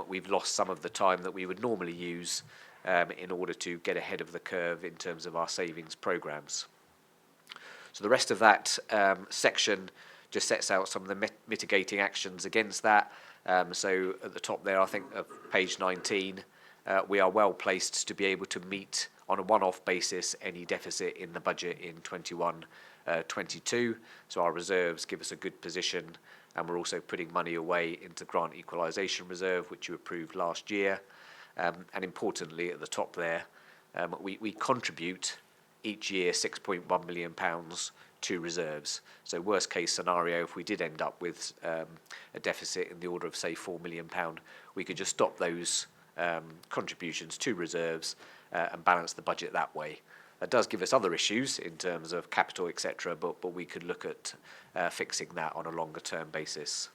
we've lost some of the time that we would normally use in order to get ahead of the curve in terms of our savings programmes. So the rest of that section just sets out some of the mitigating actions against that. So at the top there, I think of page 19, we are well placed to be able to meet on a one-off basis any deficit in the budget in 21-22. So our reserves give us a good position, and we're also putting money away into grant equalisation reserve, which you approved last year. And importantly, at the top there, we contribute each year £6.1 million to reserves. So worst case scenario, if we did end up with a deficit in the order of, say, £4 million, we could just stop those contributions to reserves and balance the budget that way. That does give us other issues in terms of capital, etc., but we could look at fixing that on a longer term basis.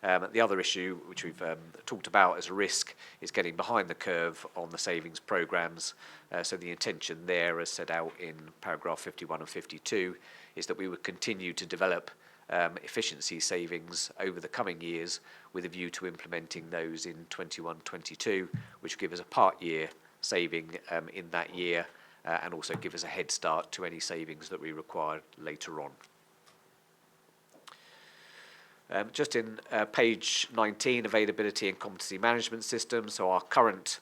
The other issue, which we've talked about as a risk, is getting behind the curve on the savings programmes. So the intention there, as set out in paragraph 51 and 52, is that we would continue to develop efficiency savings over the coming years with a view to implementing those in 21-22, which give us a part year saving in that year and also give us a head start to any savings that we require later on. Just in page 19, availability and competency management system. So our current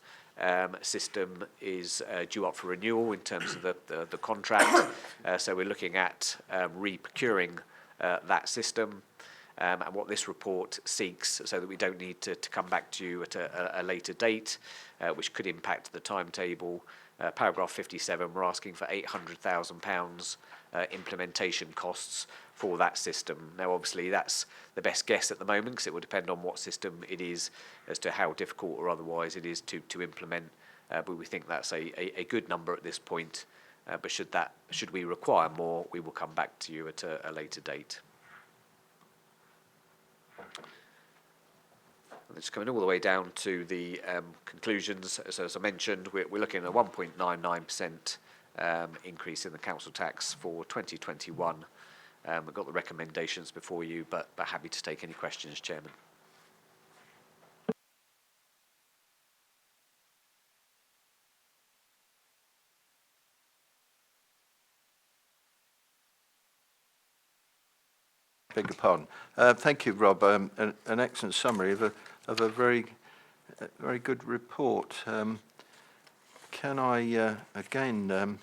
system is due up for renewal in terms of the contract. So we're looking at re-procuring that system. And what this report seeks, so that we don't need to come back to you at a later date, which could impact the timetable. Paragraph 57, we're asking for £800,000 implementation costs for that system. Now, obviously, that's the best guess at the moment because it will depend on what system it is as to how difficult or otherwise it is to implement. But we think that's a good number at this point. But should we require more, we will come back to you at a later date. It's coming all the way down to the conclusions. So as I mentioned, we're looking at a 1.99% increase in the council tax for 2021. We've got the recommendations before you, but happy to take any questions, Chairman. Beg your pardon. Thank you, Rob. An excellent summary of a very good report. Can I again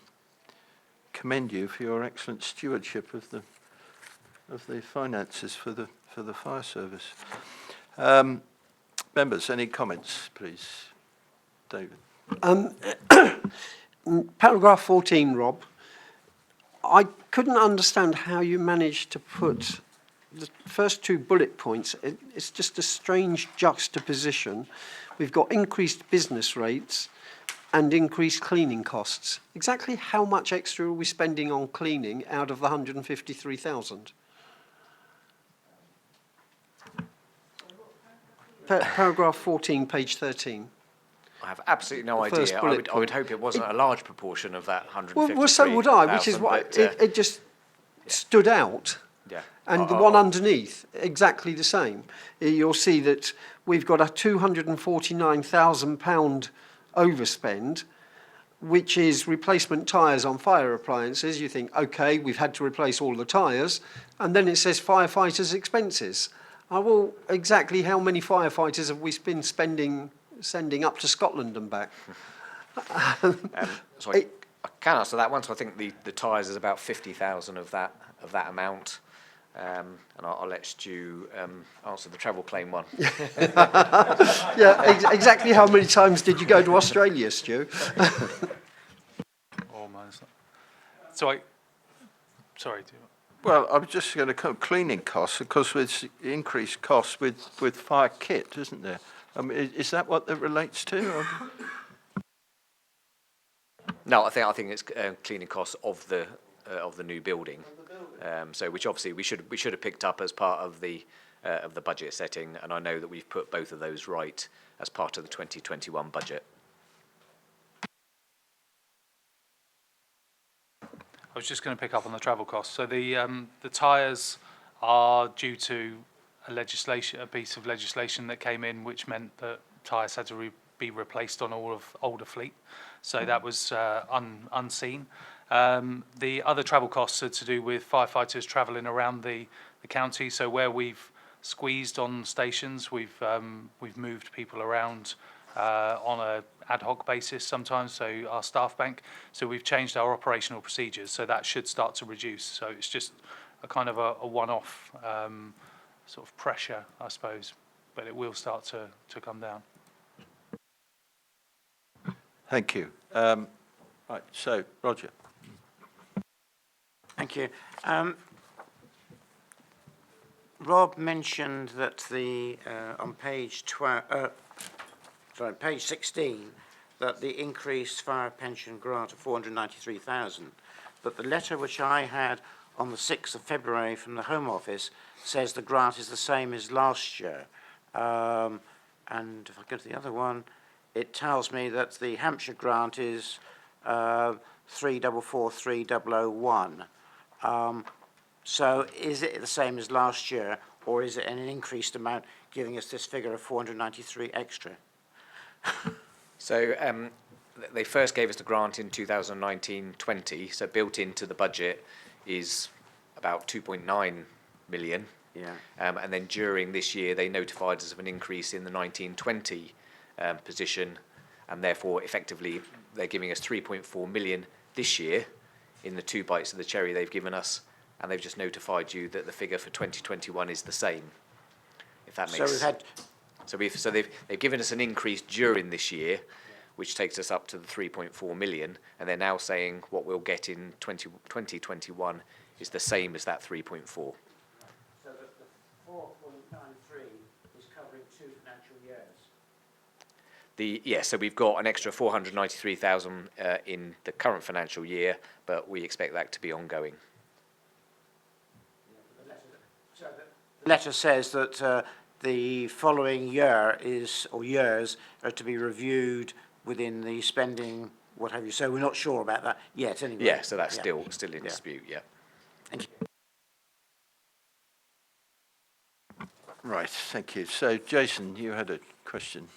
commend you for your excellent stewardship of the finances for the fire service. Members, any comments, please? David. Paragraph 14, Rob. I couldn't understand how you managed to put the first two bullet points. It's just a strange juxtaposition. We've got increased business rates and increased cleaning costs. Exactly how much extra are we spending on cleaning out of the 153,000? Paragraph 14, page 13. I have absolutely no idea. I would hope it wasn't a large proportion of that 153,000. Well, so would I, which is why it just stood out. Yeah. And the one underneath, exactly the same. You'll see that we've got a £249,000 overspend, which is replacement tyres on fire appliances. You think, OK, we've had to replace all the tyres. And then it says firefighters' expenses. Well, exactly how many firefighters have we been sending up to Scotland and back? So I can answer that one. So I think the tyres is about 50,000 of that amount. And I'll let Stu answer the travel claim one. Yeah, exactly how many times did you go to Australia, Stu? Almost. Sorry. Well, I was just going to come cleaning costs, of course, with increased costs with fire kit, isn't there? Is that what that relates to? Or? No, I think it's cleaning costs of the new building. So which obviously we should have picked up as part of the budget setting, and I know that we've put both of those right as part of the 2021 budget. I was just going to pick up on the travel costs. So the tyres are due to a piece of legislation that came in, which meant that tyres had to be replaced on all of older fleet. So that was unseen. The other travel costs are to do with firefighters travelling around the county. So where we've squeezed on stations, we've moved people around on a ad hoc basis sometimes, so our staff bank. So we've changed our operational procedures, so that should start to reduce. So it's just a kind of a one-off sort of pressure, I suppose, but it will start to come down. Thank you. Right, so Roger. Thank you. Rob mentioned that on page 16, that the increased fire pension grant of 493,000, but the letter which I had on the 6th of February from the Home Office says the grant is the same as last year. And if I go to the other one, it tells me that the Hampshire grant is 3443001. So is it the same as last year, or is it an increased amount giving us this figure of 493 extra? So they first gave us the grant in 2019-20, so built into the budget is about 2.9 million. Yeah. And then during this year, they notified us of an increase in the 19-20 position, and therefore, effectively, they're giving us 3.4 million this year in the 2 bites of the cherry they've given us, and they've just notified you that the figure for 2021 is the same, if that makes sense. So they've given us an increase during this year, which takes us up to the 3.4 million, and they're now saying what we'll get in 2021 is the same as that 3.4. So that the 4.93 is covering 2 financial years? So we've got an extra 493,000 in the current financial year, but we expect that to be ongoing. So the letter says that the following year years are to be reviewed within the spending, what have you. So we're not sure about that yet, anyway. Yeah, so that's still in dispute, yeah. Thank you. Right, thank you. So Jason, you had a question.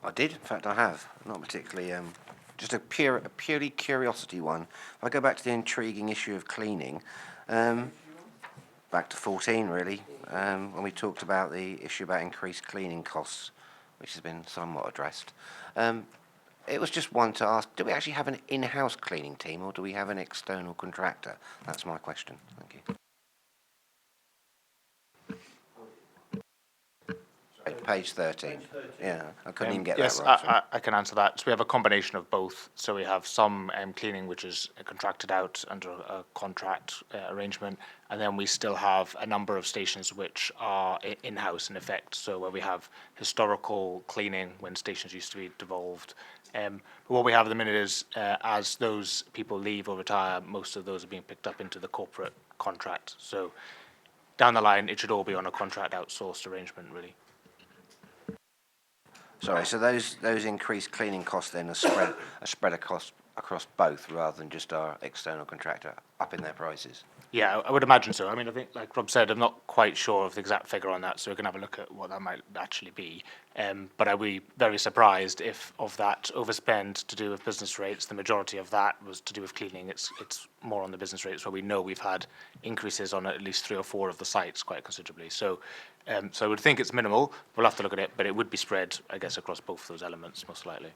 I did, in fact I have, not particularly, just a purely curiosity one. If I go back to the intriguing issue of cleaning, back to 14 really, when we talked about the issue about increased cleaning costs, which has been somewhat addressed. It was just one to ask, do we actually have an in-house cleaning team or do we have an external contractor? That's my question, thank you. Page 13. Yeah, I couldn't even get yes, that right. Yes, I can answer that. So we have a combination of both. So we have some cleaning which is contracted out under a contract arrangement, and then we still have a number of stations which are in-house in effect. So where we have historical cleaning when stations used to be devolved. But what we have at the minute is as those people leave or retire, most of those are being picked up into the corporate contract. So down the line, it should all be on a contract outsourced arrangement, really. Sorry, so those increased cleaning costs then are spread across both rather than just our external contractor up in their prices? Yeah, I would imagine so. I mean, I think, like Rob said, I'm not quite sure of the exact figure on that, so we can have a look at what that might actually be. But I'd be very surprised if of that overspend to do with business rates, the majority of that was to do with cleaning. It's more on the business rates where we know we've had increases on at least 3 or 4 of the sites quite considerably. So I would think it's minimal. We'll have to look at it, but it would be spread, I guess, across both of those elements most likely.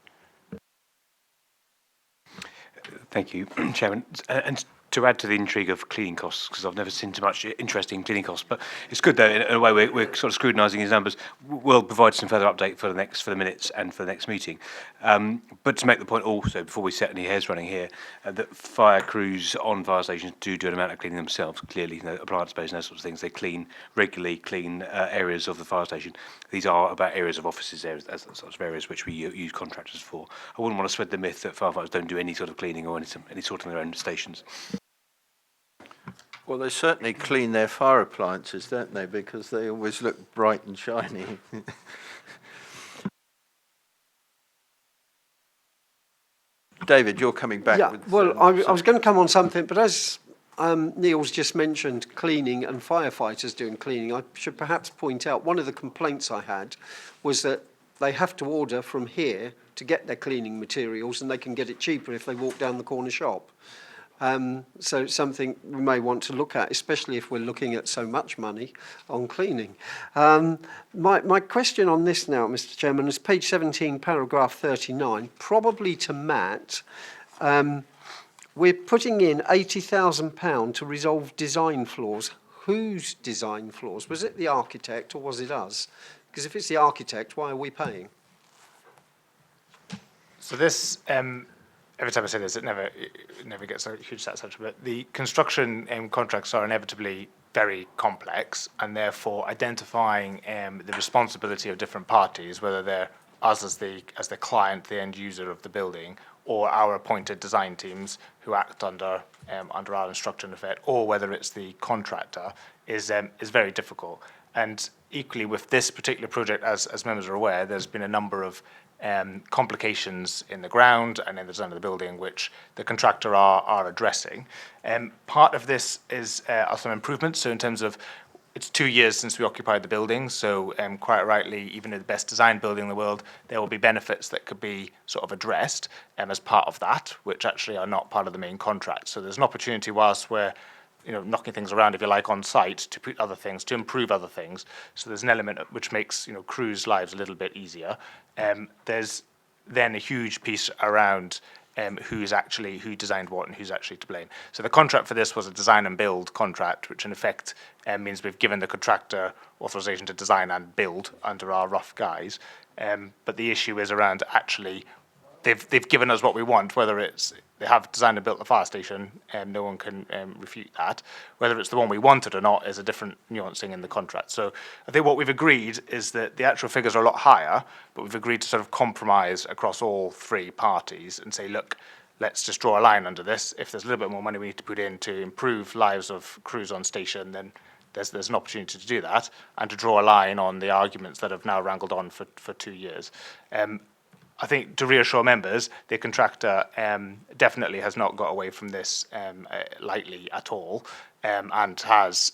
Thank you, Chairman. And to add to the intrigue of cleaning costs, because I've never seen too much interest in cleaning costs, but it's good though, in a way we're sort of scrutinising his numbers. We'll provide some further update for the minutes and for the next meeting. But to make the point also, before we set any hairs running here, that fire crews on fire stations do an amount of cleaning themselves, clearly, appliance space and those sorts of things. They regularly clean areas of the fire station. These are about areas of offices, areas, as sorts of areas which we use contractors for. I wouldn't want to spread the myth that firefighters don't do any sort of cleaning or any sort of their own stations. Well, they certainly clean their fire appliances, don't they? Because they always look bright and shiny. David, you're coming back Yeah, with... well, I was going to come on something, but as Neil's just mentioned cleaning and firefighters doing cleaning, I should perhaps point out one of the complaints I had was that they have to order from here to get their cleaning materials, and they can get it cheaper if they walk down the corner shop. So it's something we may want to look at, especially if we're looking at so much money on cleaning. My question on this now, Mr. Chairman, is page 17, paragraph 39, probably to Matt. We're putting in £80,000 to resolve design flaws. Whose design flaws? Was it the architect or was it us? Because if it's the architect, why are we paying? So this, every time I say this, it never gets a huge satisfaction. But the construction contracts are inevitably very complex, and therefore identifying the responsibility of different parties, whether they're us as the client, the end user of the building, or our appointed design teams who act under our instruction effect, or whether it's the contractor, is very difficult. And equally with this particular project, as members are aware, there's been a number of complications in the ground and in the design of the building, which the contractor are addressing. Part of this is some improvements. So in terms of, it's 2 years since we occupied the building, so quite rightly, even in the best designed building in the world, there will be benefits that could be sort of addressed as part of that, which actually are not part of the main contract. So there's an opportunity whilst we're knocking things around, if you like, on site to put other things, to improve other things. So there's an element which makes, crews' lives a little bit easier. There's then a huge piece around who designed what and who's actually to blame. So the contract for this was a design and build contract, which in effect means we've given the contractor authorization to design and build under our rough guise. But the issue is around actually, they've given us what we want, whether it's they have designed and built the fire station, and no one can refute that. Whether it's the one we wanted or not is a different nuancing in the contract. So I think what we've agreed is that the actual figures are a lot higher, but we've agreed to sort of compromise across all three parties and say, look, let's just draw a line under this. If there's a little bit more money we need to put in to improve lives of crews on station, then there's an opportunity to do that, and to draw a line on the arguments that have now wrangled on for 2 years. I think to reassure members, the contractor definitely has not got away from this lightly at all, and has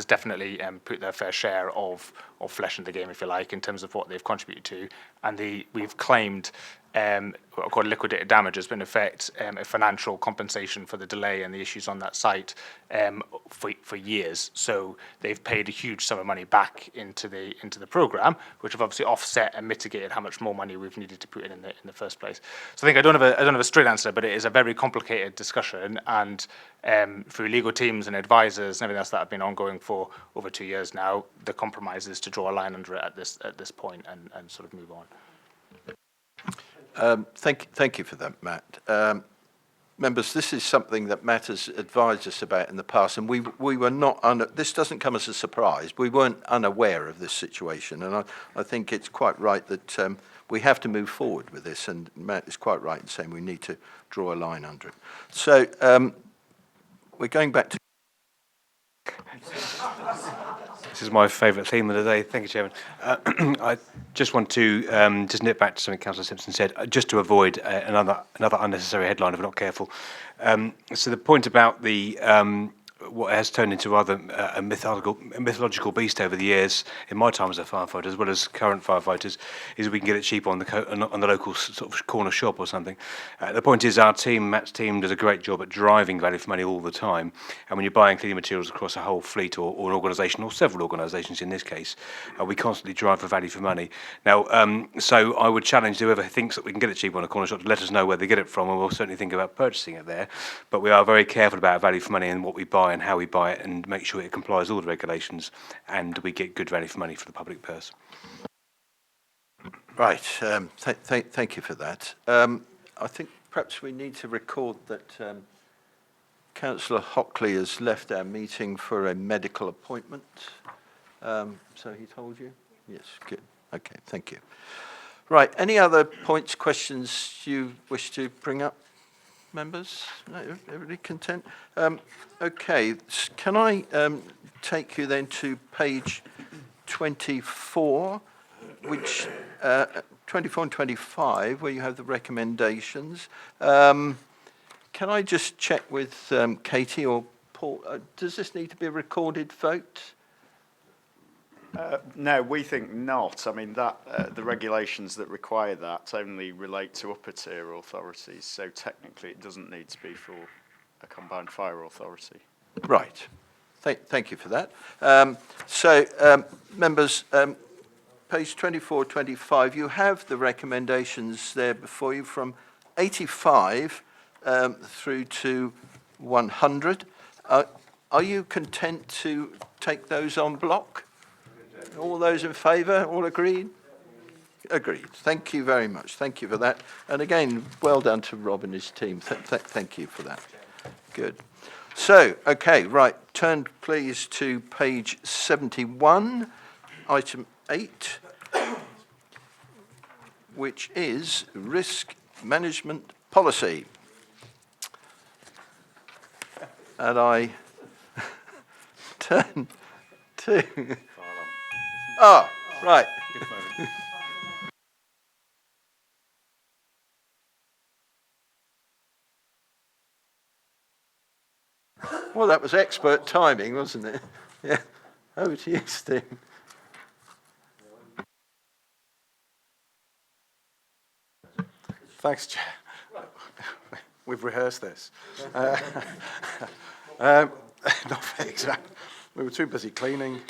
definitely put their fair share of flesh in the game, if you like, in terms of what they've contributed to. And we've claimed what are called liquidated damages, but in effect a financial compensation for the delay and the issues on that site for years. So they've paid a huge sum of money back into the programme, which have obviously offset and mitigated how much more money we've needed to put in the first place. So I think I don't have a straight answer, but it is a very complicated discussion, and through legal teams and advisors and everything else that have been ongoing for over 2 years now, the compromise is to draw a line under it at this point and sort of move on. Thank you for that, Matt. Members, this is something that Matt has advised us about in the past, and we were not this doesn't come as a surprise. We weren't unaware of this situation, and I think it's quite right that we have to move forward with this, and Matt is quite right in saying we need to draw a line under it. So we're going back to... This is my favourite theme of the day. Thank you, Chairman. I just want to just nip back to something Councillor Simpson said, just to avoid another unnecessary headline if we're not careful. So the point about the what has turned into rather a mythological beast over the years, in my time as a firefighter, as well as current firefighters, is we can get it cheap on the local sort of corner shop or something. The point is our team, Matt's team, does a great job at driving value for money all the time. And when you're buying cleaning materials across a whole fleet or an organisation, or several organisations in this case, we constantly drive for value for money. Now, so I would challenge whoever thinks that we can get it cheap on a corner shop to let us know where they get it from, and we'll certainly think about purchasing it there. But we are very careful about value for money and what we buy and how we buy it, and make sure it complies with all the regulations and we get good value for money for the public purse. Right, thank you for that. I think perhaps we need to record that Councillor Hockley has left our meeting for a medical appointment. So he told you? Yes, good. Okay, thank you. Right, any other points, questions you wish to bring up? Members? No, everybody content? Okay, can I take you then to page 24, which 24 and 25, where you have the recommendations. Can I just check with Katie or Paul? Does this need to be a recorded vote? No, we think not. I mean, that the regulations that require that only relate to upper tier authorities, so technically it doesn't need to be for a combined fire authority. Right. Thank you for that. Members, page 24, 25, you have the recommendations there before you from 85 through to 100. Are you content to take those en bloc? All those in favour? All agreed? Agreed. Thank you very much. Thank you for that. And again, well done to Rob and his team. Thank you for that. Good. So, okay, right. Turn please to page 71, item 8, which is risk management policy. And I turn to... Ah, right. Well, that was expert timing, wasn't it? Yeah. Over to you, Steve. Thanks, Chair. We've rehearsed this. Not very exact. We were too busy cleaning.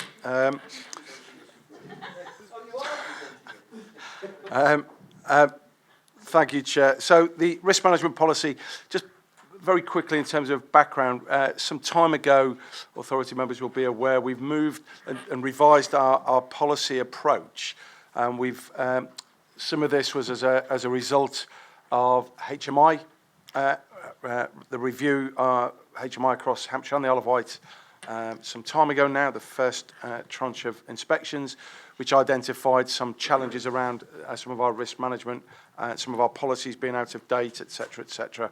Thank you, Chair. So the risk management policy, just very quickly in terms of background, some time ago, authority members will be aware, we've moved and revised our policy approach. Some of this was as a result of HMI, the review HMI across Hampshire and the Isle of Wight some time ago now, the first tranche of inspections, which identified some challenges around some of our risk management, some of our policies being out of date, etc., etc.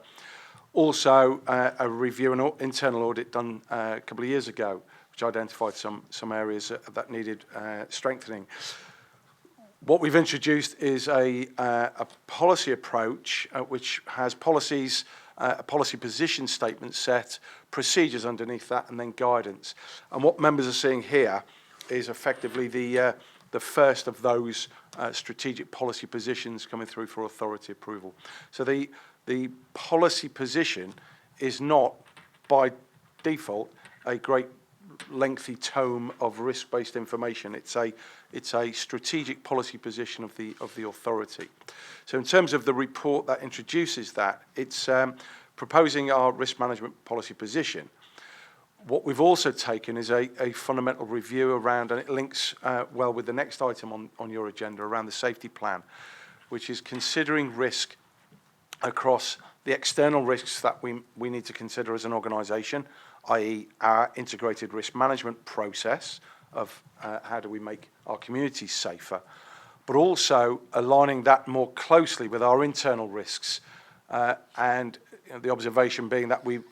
Also, a review and internal audit done a couple of years ago, which identified some areas that needed strengthening. What we've introduced is a policy approach which has policies, a policy position statement set, procedures underneath that, and then guidance. And what members are seeing here is effectively the first of those strategic policy positions coming through for authority approval. So the policy position is not, by default, a great lengthy tome of risk-based information. It's a strategic policy position of the authority. So in terms of the report that introduces that, it's proposing our risk management policy position. What we've also taken is a fundamental review around, and it links well with the next item on your agenda, around the safety plan, which is considering risk across the external risks that we need to consider as an organisation, i.e. our integrated risk management process of how do we make our communities safer, but also aligning that more closely with our internal risks, and the observation being that we've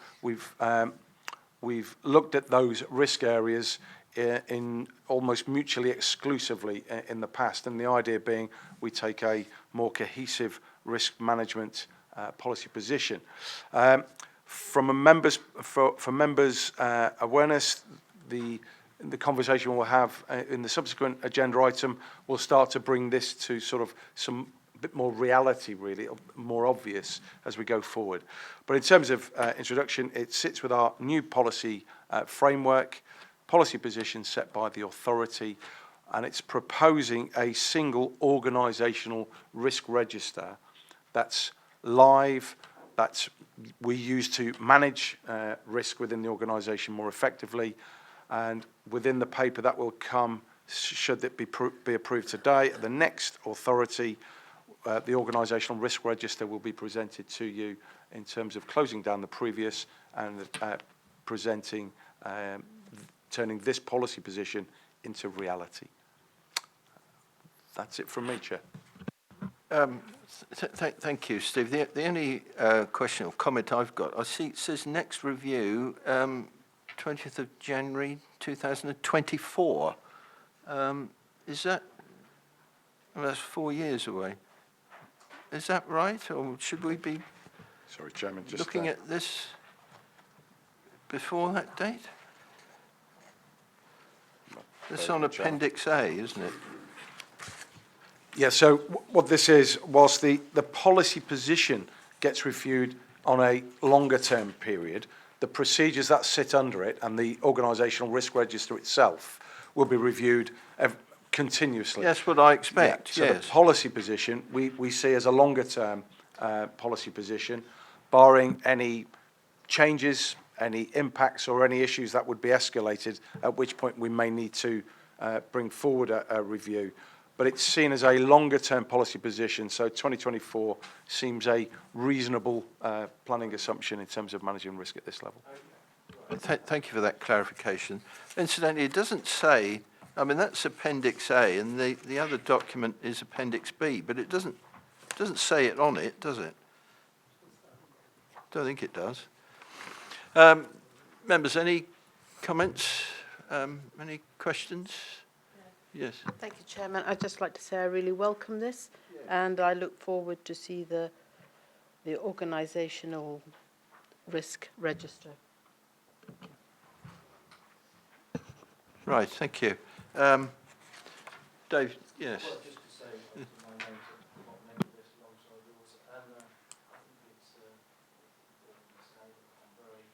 looked at those risk areas in almost mutually exclusively in the past, and the idea being we take a more cohesive risk management policy position. From a members awareness, the conversation we'll have in the subsequent agenda item will start to bring this to sort of some bit more reality, really, more obvious as we go forward. But in terms of introduction, it sits with our new policy framework, policy position set by the authority, and it's proposing a single organisational risk register that's live, that we use to manage risk within the organisation more effectively. And within the paper that will come, should it be approved today, the next authority, the organisational risk register will be presented to you in terms of closing down the previous and presenting, turning this policy position into reality. That's it from me, Chair. Thank you, Steve. The only question or comment I've got, I see it says next review, 20th of January 2024. Is that, well, that's 4 years away. Is that right, or should we be Sorry, Chairman, just looking at this before that date? It's on Appendix A, isn't it? Yeah, so what this is, whilst the policy position gets reviewed on a longer term period, the procedures that sit under it and the organisational risk register itself will be reviewed continuously. That's what I expect, So yes. the policy position, we see as a longer term policy position, barring any changes, any impacts or any issues that would be escalated, at which point we may need to bring forward a review. But it's seen as a longer term policy position, so 2024 seems a reasonable planning assumption in terms of managing risk at this level. Thank you for that clarification. Incidentally, it doesn't say, I mean, that's Appendix A, and the other document is Appendix B, but it doesn't say it on it, does it? Don't think it does. Members, any comments? Any questions? Yes. Thank you, Chairman. I'd just like to say I really welcome this, and I look forward to see the organisational risk register. Right, thank you. Dave, yes. Well, just to say, my name's at the bottom end of this alongside yours, and I think it's important to say that I'm very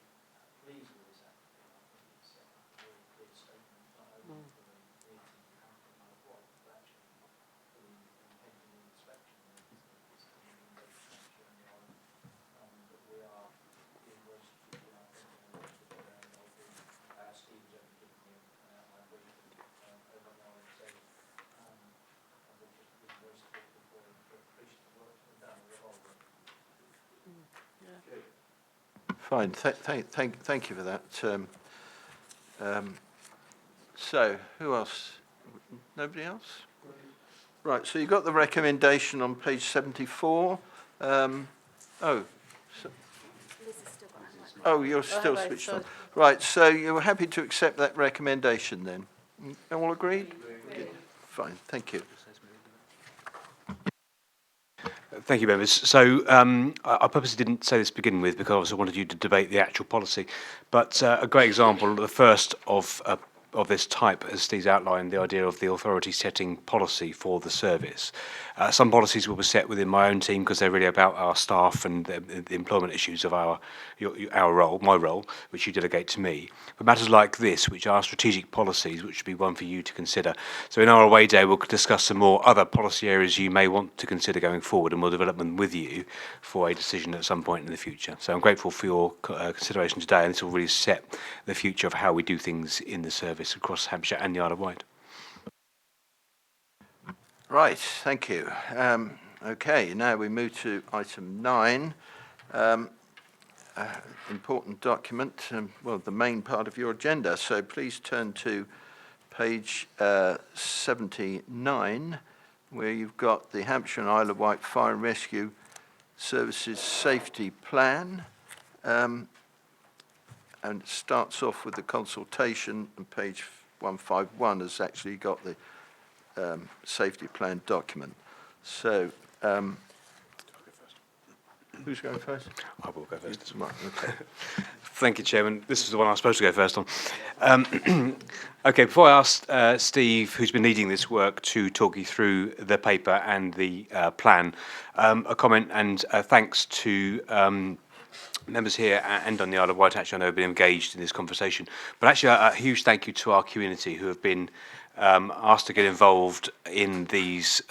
pleased with this applicant. I think it's a very clear statement, not only for the community of Hampshire and what, but actually for the impending inspection that is coming in both Hampshire and the island, that we are being very strategic in our thinking and Steve has only given me an outline briefing over an hour, so we've just been very supportive for appreciative work that's been done with the whole work. Fine, thank you for that. So, who else? Nobody else? Right, so you've got the recommendation on page 74. You're still right, switched so- on. Right, so you're happy to accept that recommendation then? All agreed? Good. Fine, thank you. Thank you, members. So I purposely didn't say this to begin with because I wanted you to debate the actual policy. But a great example, the first of this type, as Steve's outlined, the idea of the authority setting policy for the service. Some policies will be set within my own team because they're really about our staff and the employment issues of our role, my role, which you delegate to me. But matters like this, which are strategic policies, which would be one for you to consider. So in our away day, we'll discuss some more other policy areas you may want to consider going forward, and we'll develop them with you for a decision at some point in the future. So I'm grateful for your consideration today, and this will really set the future of how we do things in the service across Hampshire and the Isle of Wight. Right, thank you. Okay, now we move to item 9. Important document, well, the main part of your agenda. So please turn to page 79, where you've got the Hampshire and Isle of Wight Fire and Rescue Services Safety Plan. And it starts off with the consultation, and page 151 has actually got the safety plan document. So, who's going first? I will go first. Right, okay. Thank you, Chairman. This is the one I was supposed to go first on. Okay, before I ask Steve, who's been leading this work, to talk you through the paper and the plan, a comment and thanks to members here and on the Isle of Wight. Actually, I know have been engaged in this conversation, but actually a huge thank you to our community who have been asked to get involved in this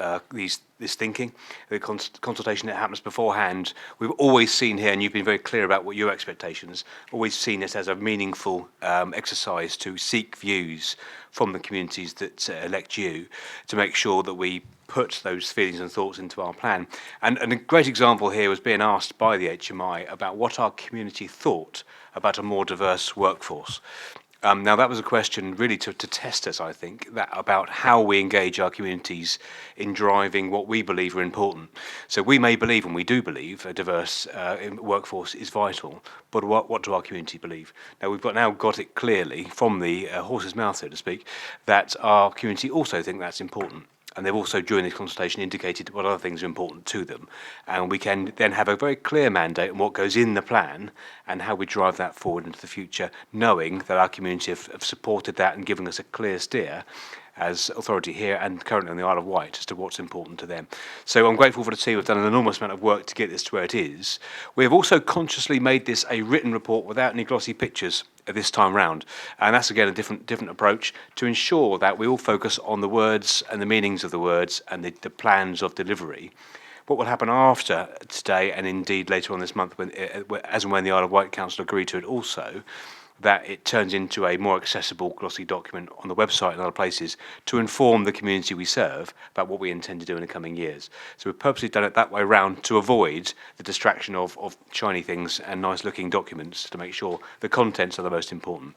thinking, the consultation that happens beforehand. We've always seen here, and you've been very clear about what your expectations, always seen this as a meaningful exercise to seek views from the communities that elect you to make sure that we put those feelings and thoughts into our plan. And a great example here was being asked by the HMI about what our community thought about a more diverse workforce. Now, that was a question really to test us, I think, about how we engage our communities in driving what we believe are important. So we may believe, and we do believe, a diverse workforce is vital, but what do our community believe? Now, we've now got it clearly from the horse's mouth, so to speak, that our community also think that's important. And they've also, during this consultation, indicated what other things are important to them. And we can then have a very clear mandate on what goes in the plan and how we drive that forward into the future, knowing that our community have supported that and given us a clear steer as authority here and currently on the Isle of Wight as to what's important to them. So I'm grateful for the team. We've done an enormous amount of work to get this to where it is. We have also consciously made this a written report without any glossy pictures this time round. And that's, again, a different approach to ensure that we all focus on the words and the meanings of the words and the plans of delivery. What will happen after today, and indeed later on this month, as and when the Isle of Wight Council agree to it also, that it turns into a more accessible glossy document on the website and other places to inform the community we serve about what we intend to do in the coming years. So we've purposely done it that way round to avoid the distraction of shiny things and nice looking documents, to make sure the contents are the most important.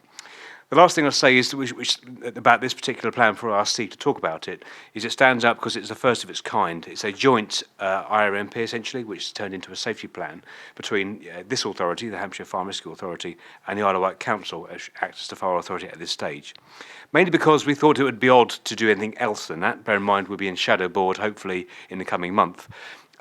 The last thing I'll say is which about this particular plan for us, Steve, to talk about it, is it stands out because it's the first of its kind. It's a joint IRMP, essentially, which turned into a safety plan between this authority, the Hampshire Fire and Rescue Authority, and the Isle of Wight Council, which acts as the fire authority at this stage. Mainly because we thought it would be odd to do anything else than that. Bear in mind, we'll be in shadow board, hopefully, in the coming month.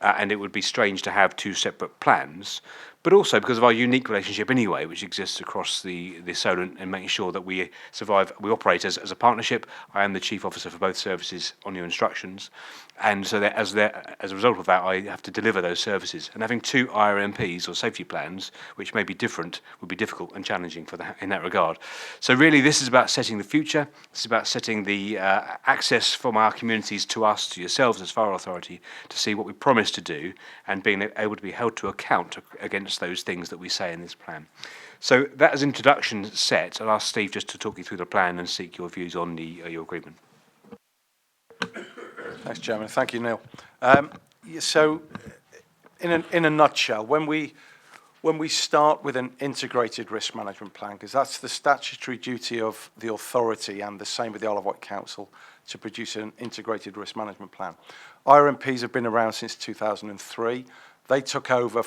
And it would be strange to have two separate plans, but also because of our unique relationship anyway, which exists across the Solent, and making sure that we survive, we operate as a partnership. I am the chief officer for both services on your instructions, and so that as a result of that, I have to deliver those services. And having two IRMPs, or safety plans, which may be different, would be difficult and challenging in that regard. So really, this is about setting the future. This is about setting the access from our communities to us, to yourselves as Fire Authority, to see what we promise to do, and being able to be held to account against those things that we say in this plan. So that as introduction set, I'll ask Steve just to talk you through the plan and seek your views on your agreement. Thanks, Chairman. Thank you, Neil. So, in a nutshell, when we start with an integrated risk management plan, because that's the statutory duty of the authority, and the same with the Isle of Wight Council, to produce an integrated risk management plan. IRMPs have been around since 2003. They took over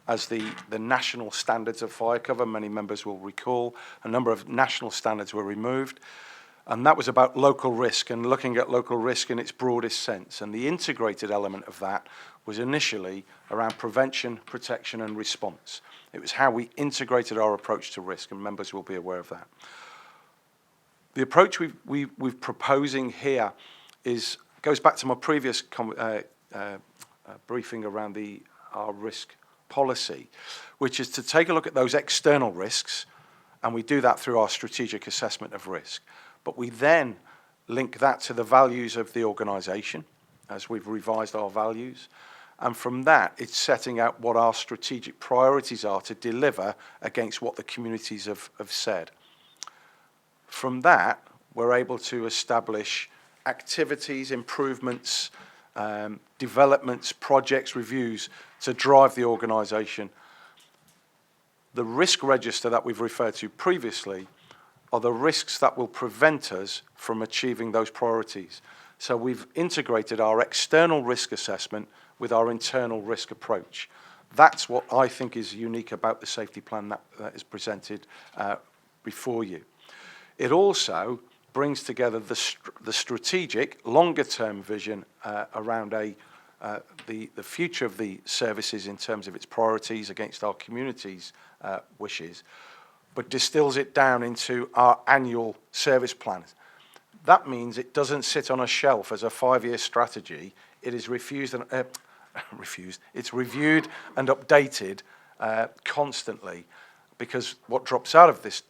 as the national standards of fire cover. Many members will recall a number of national standards were removed. And that was about local risk and looking at local risk in its broadest sense. And the integrated element of that was initially around prevention, protection and response. It was how we integrated our approach to risk, and members will be aware of that. The approach we're proposing here goes back to my previous briefing around our risk policy, which is to take a look at those external risks, and we do that through our strategic assessment of risk. But we then link that to the values of the organisation, as we've revised our values. And from that, it's setting out what our strategic priorities are to deliver against what the communities have said. From that, we're able to establish activities, improvements, developments, projects, reviews to drive the organisation. The risk register that we've referred to previously are the risks that will prevent us from achieving those priorities. So we've integrated our external risk assessment with our internal risk approach. That's what I think is unique about the safety plan that is presented before you. It also brings together the strategic, longer-term vision around the future of the services in terms of its priorities against our community's wishes, but distills it down into our annual service plan. That means it doesn't sit on a shelf as a 5-year strategy. It is it's reviewed and updated constantly, because what drops out of this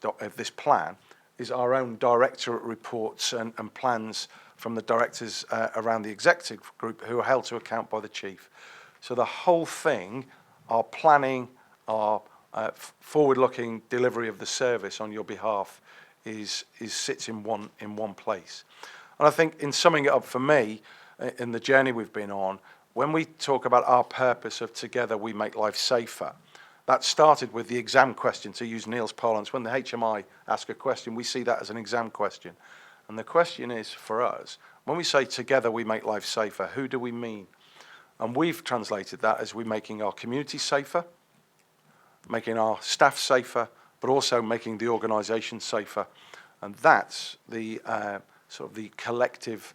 plan is our own directorate reports and plans from the directors around the executive group, who are held to account by the chief. So the whole thing, our planning, our forward-looking delivery of the service on your behalf sits in one place. And I think, in summing it up for me, in the journey we've been on, when we talk about our purpose of together we make life safer, that started with the exam question, to use Neil's parlance. When the HMI ask a question, we see that as an exam question. And the question is, for us, when we say together we make life safer, who do we mean? And we've translated that as we're making our community safer, making our staff safer, but also making the organisation safer. And that's the sort of the collective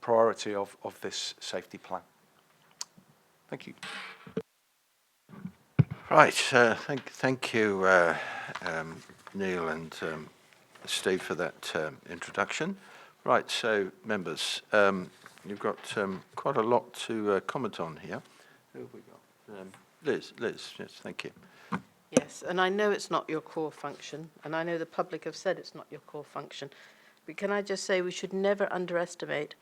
priority of this safety plan. Thank you. Right, thank you, Neil and Steve, for that introduction. Right, so members, you've got quite a lot to comment on here. Who have we got? Liz, yes, thank you. Yes, and I know it's not your core function, and I know the public have said it's not your core function, but can I just say we should never underestimate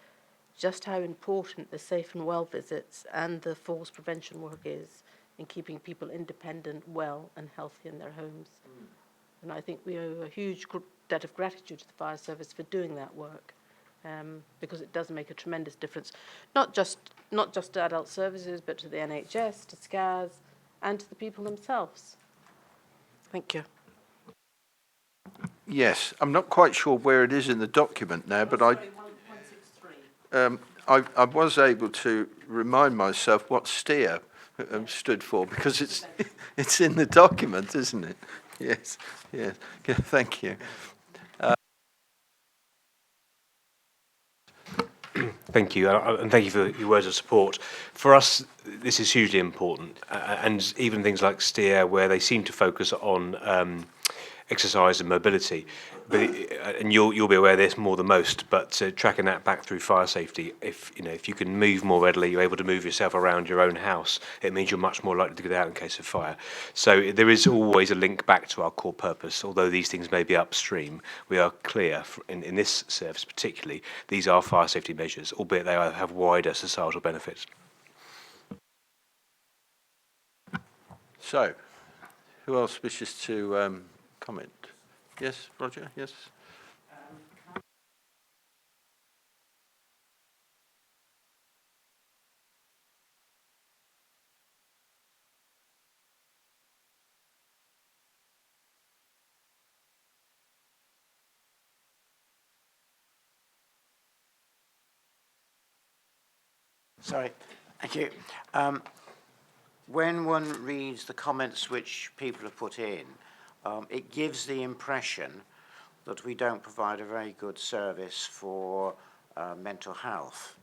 just how important the safe and well visits and the falls prevention work is in keeping people independent, well and healthy in their homes. And I think we owe a huge debt of gratitude to the fire service for doing that work, because it does make a tremendous difference, not just to adult services, but to the NHS, to SCARS, and to the people themselves. Thank you. Yes, I'm not quite sure where it is in the document now, but I was able to remind myself what STEER stood for, because it's in the document, isn't it? Yes, yes. Yeah, thank you. Thank you, and thank you for your words of support. For us, this is hugely important, and even things like STEER, where they seem to focus on exercise and mobility, and you'll be aware of this more than most. But tracking that back through fire safety, if you can move more readily, you're able to move yourself around your own house. It means you're much more likely to get out in case of fire. So there is always a link back to our core purpose. Although these things may be upstream, we are clear in this service particularly. These are fire safety measures, albeit they have wider societal benefits. So, who else wishes to comment? Yes, Roger, yes? Sorry, thank you. When one reads the comments which people have put in, it gives the impression that we don't provide a very good service for mental health.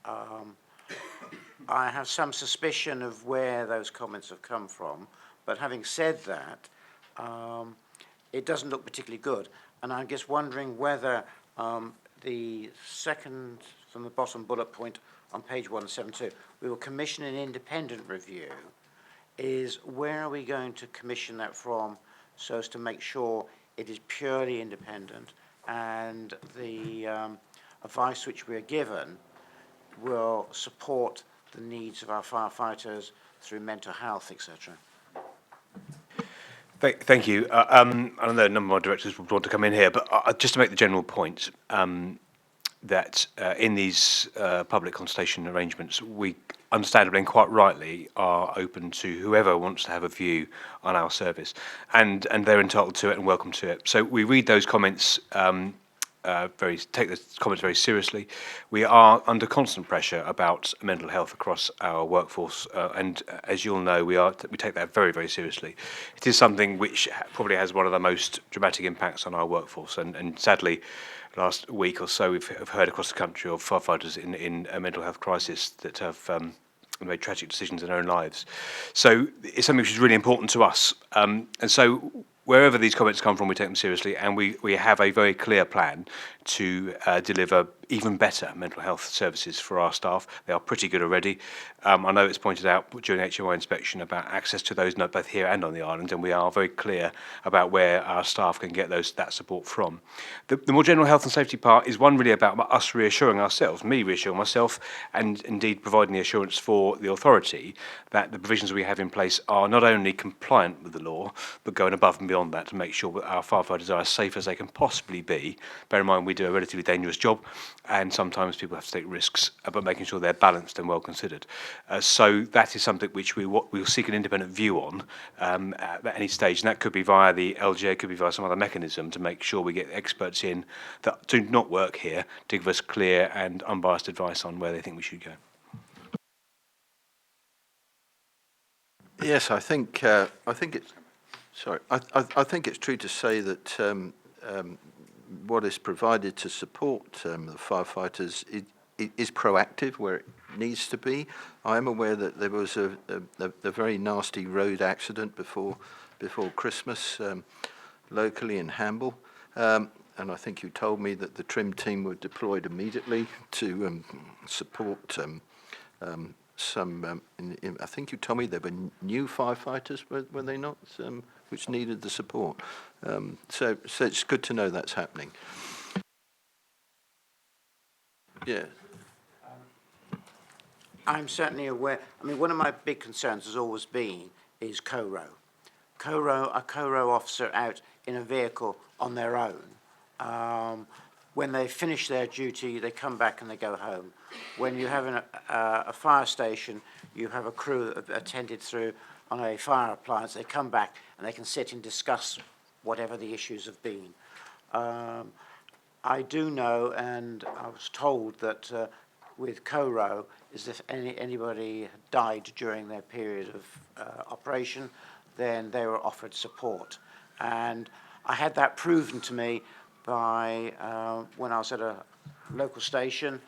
I have some suspicion of where those comments have come from, but having said that, it doesn't look particularly good. And I'm just wondering whether the second from the bottom bullet point on page 172, we will commission an independent review, is where are we going to commission that from so as to make sure it is purely independent and the advice which we are given will support the needs of our firefighters through mental health, etc. Thank you. I know a number of my directors would want to come in here, but just to make the general point, that in these public consultation arrangements, we understandably and quite rightly are open to whoever wants to have a view on our service, and they're entitled to it and welcome to it. So we read those comments, take the comments very seriously. We are under constant pressure about mental health across our workforce, and as you'll know, we take that very, very seriously. It is something which probably has one of the most dramatic impacts on our workforce, and sadly, last week or so, we've heard across the country of firefighters in a mental health crisis that have made tragic decisions in their own lives. So it's something which is really important to us. And so wherever these comments come from, we take them seriously, and we have a very clear plan to deliver even better mental health services for our staff. They are pretty good already. I know it's pointed out during HMI inspection about access to those both here and on the island, and we are very clear about where our staff can get that support from. The more general health and safety part is one really about us reassuring ourselves, me reassuring myself, and indeed providing the assurance for the authority that the provisions we have in place are not only compliant with the law, but going above and beyond that to make sure that our firefighters are as safe as they can possibly be. Bear in mind, we do a relatively dangerous job, and sometimes people have to take risks, but making sure they're balanced and well considered. So that is something which we'll seek an independent view on at any stage, and that could be via the LGA, could be via some other mechanism to make sure we get experts in that do not work here to give us clear and unbiased advice on where they think we should go. Yes, I think it's. Sorry, I think it's true to say that what is provided to support the firefighters is proactive where it needs to be. I am aware that there was a very nasty road accident before Christmas locally in Hamble, and I think you told me that the trim team were deployed immediately to support I think you told me there were new firefighters, were they not, which needed the support. So it's good to know that's happening. Yeah. I'm certainly aware. I mean, one of my big concerns has always been is co-row. A co-row officer out in a vehicle on their own. When they finish their duty, they come back and they go home. When you have a fire station, you have a crew attended through on a fire appliance. They come back and they can sit and discuss whatever the issues have been. I do know, and I was told that with co-row, is if anybody died during their period of operation, then they were offered support. And I had that proven to me by when I was at a local station,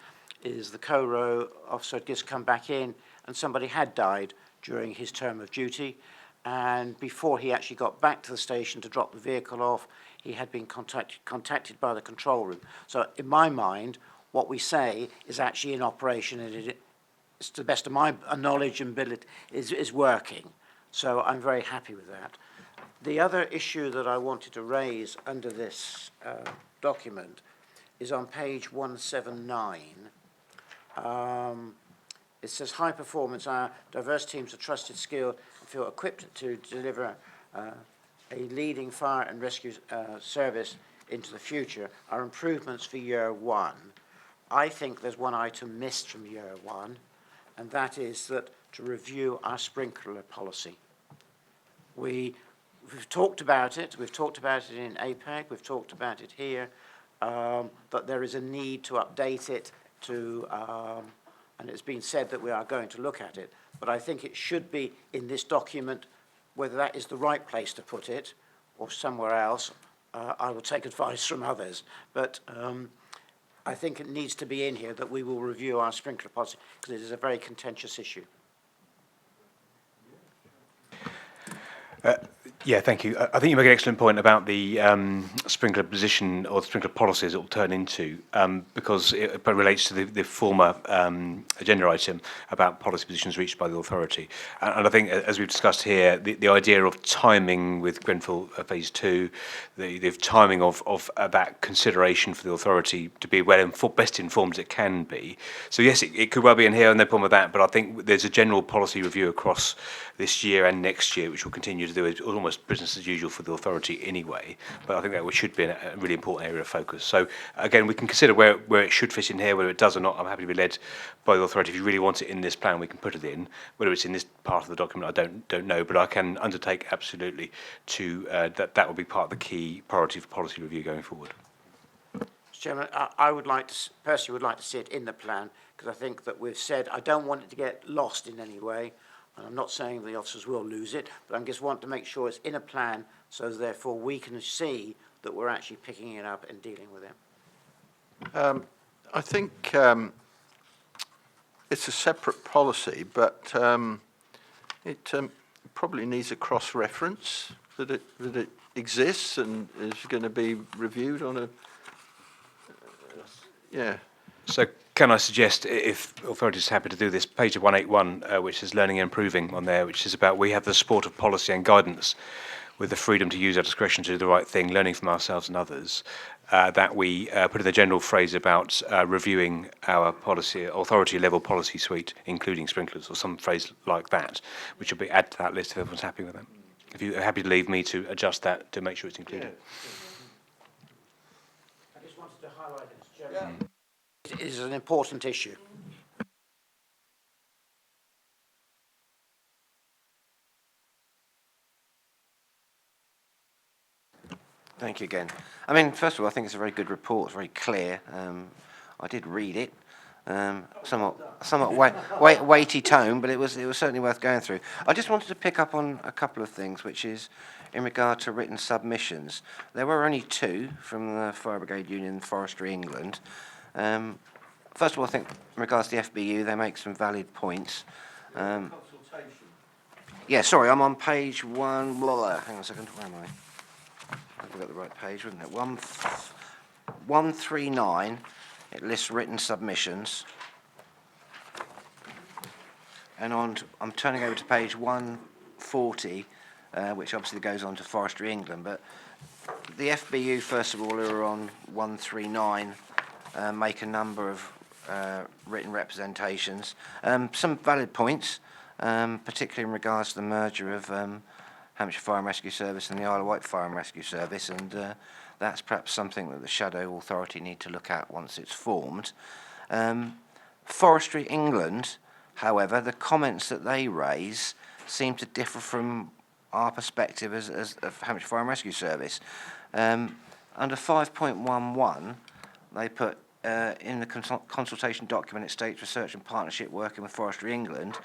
is the co-row officer had just come back in and somebody had died during his term of duty. And before he actually got back to the station to drop the vehicle off, he had been contacted by the control room. So in my mind, what we say is actually in operation, and it's to the best of my knowledge and ability is working. So I'm very happy with that. The other issue that I wanted to raise under this document is on page 179. It says high performance, our diverse teams are trusted, skilled, and feel equipped to deliver a leading fire and rescue service into the future. Our improvements for year one. I think there's one item missed from year one, and that is that to review our sprinkler policy. We've talked about it. We've talked about it in APEC. We've talked about it here. That there is a need to update it to, and it's been said that we are going to look at it. But I think it should be in this document. Whether that is the right place to put it or somewhere else, I will take advice from others. But I think it needs to be in here that we will review our sprinkler policy because it is a very contentious issue. Yeah, thank you. I think you make an excellent point about the sprinkler position or the sprinkler policies it will turn into, because it relates to the former agenda item about policy positions reached by the authority. And I think, as we've discussed here, the idea of timing with Grenfell Phase 2, the timing of that consideration for the authority to be best informed as it can be. So yes, it could well be in here, and no problem with that, but I think there's a general policy review across this year and next year, which we'll continue to do. It's almost business as usual for the authority anyway, but I think that should be a really important area of focus. So again, we can consider where it should fit in here, whether it does or not. I'm happy to be led by the authority. If you really want it in this plan, we can put it in. Whether it's in this part of the document, I don't know, but I can undertake absolutely to that will be part of the key priority for policy review going forward. Mr. Chairman, I would like to personally would like to see it in the plan because I think that we've said I don't want it to get lost in any way. And I'm not saying the officers will lose it, but I just want to make sure it's in a plan so therefore we can see that we're actually picking it up and dealing with it. I think it's a separate policy, but it probably needs a cross-reference that it exists and is going to be reviewed on a yeah. So can I suggest, if authorities are happy to do this, page 181, which is learning and improving on there, which is about we have the support of policy and guidance with the freedom to use our discretion to do the right thing, learning from ourselves and others, that we put in the general phrase about reviewing our policy, authority level policy suite, including sprinklers, or some phrase like that, which will be added to that list if everyone's happy with that. If you're happy to leave me to adjust that to make sure it's included. I just wanted to highlight it, Mr. Chairman. Yeah. It is an important issue. Thank you again. I mean, first of all, I think it's a very good report. It's very clear. I did read it. Somewhat weighty tone, but it was certainly worth going through. I just wanted to pick up on a couple of things, which is in regard to written submissions. There were only 2 from the Fire Brigade Union and Forestry England. first of all, I think in regards to the FBU, they make some valid points. Yeah, sorry, I'm on page one. Hang on a second. Where am I? I've got the right page, wasn't it? 139. It lists written submissions. And I'm turning over to page 140, which obviously goes on to Forestry England. But the FBU, first of all, who are on 139, make a number of written representations. Some valid points, particularly in regards to the merger of Hampshire Fire and Rescue Service and the Isle of Wight Fire and Rescue Service, and that's perhaps something that the Shadow Authority need to look at once it's formed. Forestry England, however, the comments that they raise seem to differ from our perspective as of Hampshire Fire and Rescue Service. Under 5.11, they put in the consultation document, it states research and partnership working with Forestry England,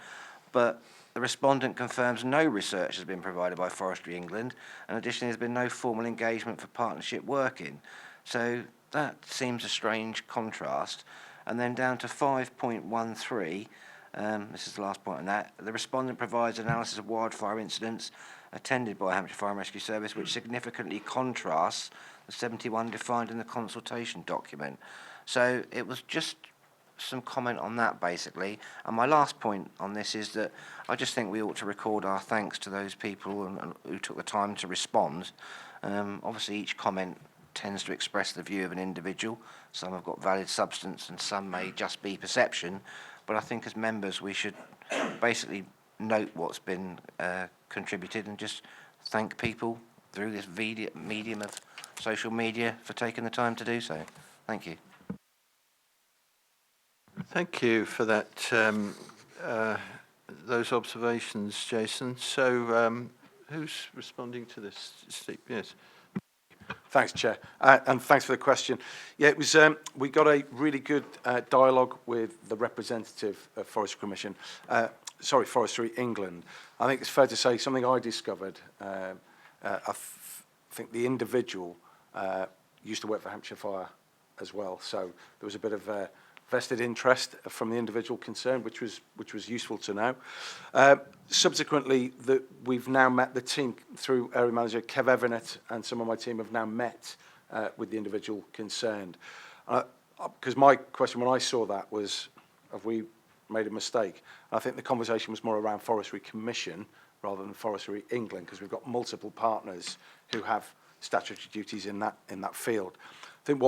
but the respondent confirms no research has been provided by Forestry England, and additionally there's been no formal engagement for partnership working. So that seems a strange contrast. And then down to 5.13, this is the last point on that, the respondent provides analysis of wildfire incidents attended by Hampshire Fire and Rescue Service, which significantly contrasts the 71 defined in the consultation document. So it was just some comment on that, basically. And my last point on this is that I just think we ought to record our thanks to those people who took the time to respond. Obviously, each comment tends to express the view of an individual. Some have got valid substance and some may just be perception. But I think as members we should basically note what's been contributed and just thank people through this medium of social media for taking the time to do so. Thank you. Thank you for that, those observations, Jason. So who's responding to this? Steve? Yes. Thanks, Chair, and thanks for the question. Yeah, it was. We got a really good dialogue with the representative of Forestry England. I think it's fair to say something I discovered. I think the individual used to work for Hampshire Fire as well, so there was a bit of vested interest from the individual concerned, which was useful to know. Subsequently, we've now met the team through Area Manager Kev Everett, and some of my team have now met with the individual concerned. Because my question when I saw that was, have we made a mistake? I think the conversation was more around Forestry Commission rather than Forestry England, because we've got multiple partners who have statutory duties in that field. I think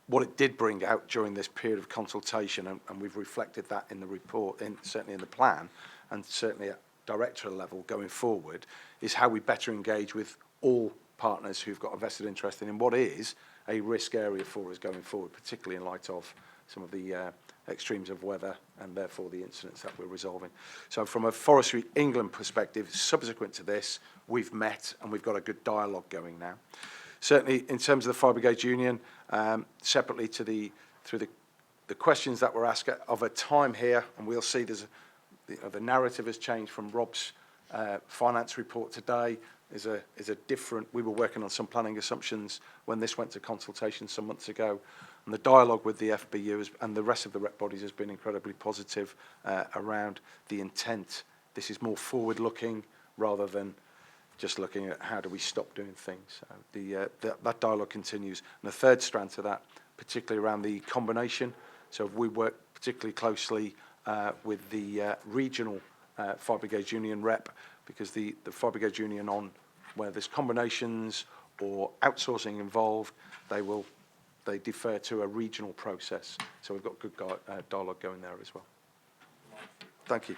what it did bring out during this period of consultation, and we've reflected that in the report, certainly in the plan, and certainly at directorate level going forward, is how we better engage with all partners who've got a vested interest in what is a risk area for us going forward, particularly in light of some of the extremes of weather and therefore the incidents that we're resolving. So from a Forestry England perspective, subsequent to this, we've met and we've got a good dialogue going now. Certainly in terms of the Fire Brigade Union, separately to the questions that were asked of a time here, and we'll see the narrative has changed from Rob's finance report today. Is a different. We were working on some planning assumptions when this went to consultation some months ago, and the dialogue with the FBU and the rest of the rep bodies has been incredibly positive around the intent. This is more forward-looking rather than just looking at how do we stop doing things. So that dialogue continues. And the third strand to that, particularly around the combination. So we work particularly closely with the regional Fire Brigade Union rep, because the Fire Brigade Union, on where there's combinations or outsourcing involved, they defer to a regional process. So we've got good dialogue going there as well. Thank you.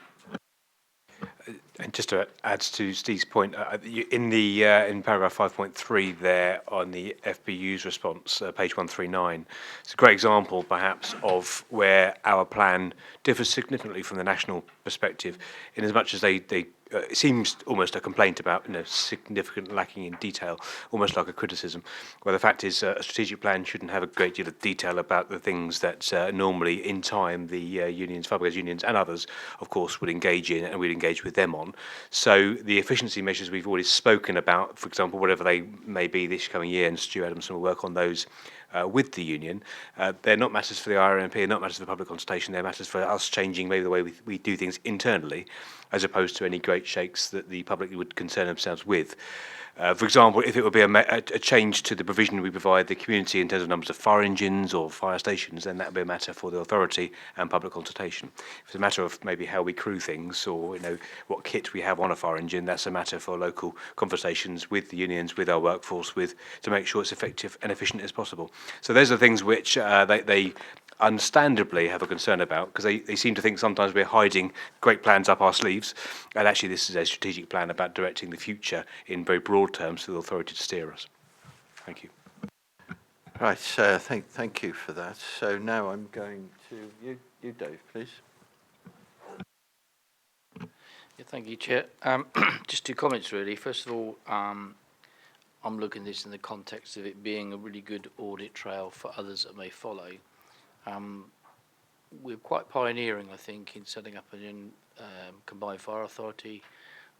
And just to add to Steve's point, in paragraph 5.3 there on the FBU's response, page 139, it's a great example perhaps of where our plan differs significantly from the national perspective, in as much as they it seems almost a complaint about significant lacking in detail, almost like a criticism, where the fact is a strategic plan shouldn't have a great deal of detail about the things that normally in time the unions, Fire Brigade unions and others, of course, would engage in, and we'd engage with them on. So the efficiency measures we've already spoken about, for example, whatever they may be this coming year, and Stu Adamson will work on those with the union. They're not matters for the IRMP, not matters for public consultation, they're matters for us changing maybe the way we do things internally, as opposed to any great shakes that the public would concern themselves with. For example, if it would be a change to the provision we provide the community in terms of numbers of fire engines or fire stations, then that would be a matter for the authority and public consultation. If it's a matter of maybe how we crew things or what kit we have on a fire engine, that's a matter for local conversations with the unions, with our workforce, to make sure it's effective and efficient as possible. So those are things which they understandably have a concern about, because they seem to think sometimes we're hiding great plans up our sleeves, and actually this is a strategic plan about directing the future in very broad terms for the authority to steer us. Thank you. Right, thank you for that. So now I'm going to you Dave, please. Yeah, thank you, Chair. Just 2 comments, really. First of all, I'm looking at this in the context of it being a really good audit trail for others that may follow. We're quite pioneering, I think, in setting up a combined fire authority.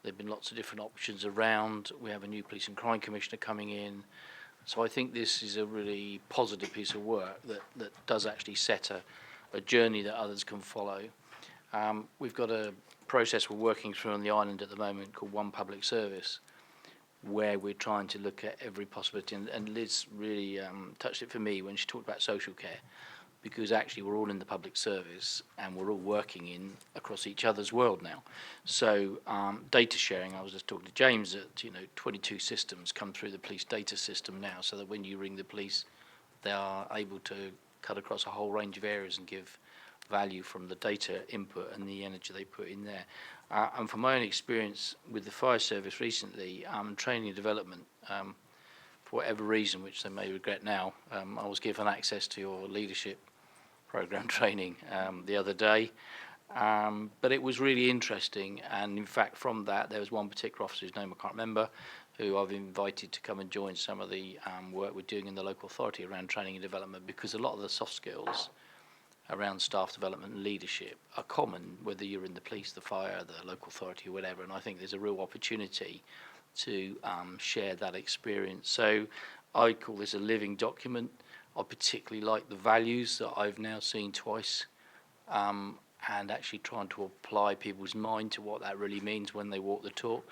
There have been lots of different options around. We have a new police and crime commissioner coming in. So I think this is a really positive piece of work that does actually set a journey that others can follow. We've got a process we're working through on the island at the moment called One Public Service, where we're trying to look at every possibility. And Liz really touched it for me when she talked about social care, because actually we're all in the public service and we're all working across each other's world now. So data sharing, I was just talking to James that 22 systems come through the police data system now, so that when you ring the police, they are able to cut across a whole range of areas and give value from the data input and the energy they put in there. And from my own experience with the fire service recently, training and development, for whatever reason, which they may regret now, I was given access to your leadership program training the other day, but it was really interesting. And in fact, from that, there was one particular officer whose name I can't remember, who I've invited to come and join some of the work we're doing in the local authority around training and development, because a lot of the soft skills around staff development and leadership are common, whether you're in the police, the fire, the local authority, or whatever. And I think there's a real opportunity to share that experience. So I call this a living document. I particularly like the values that I've now seen twice, and actually trying to apply people's mind to what that really means when they walk the talk.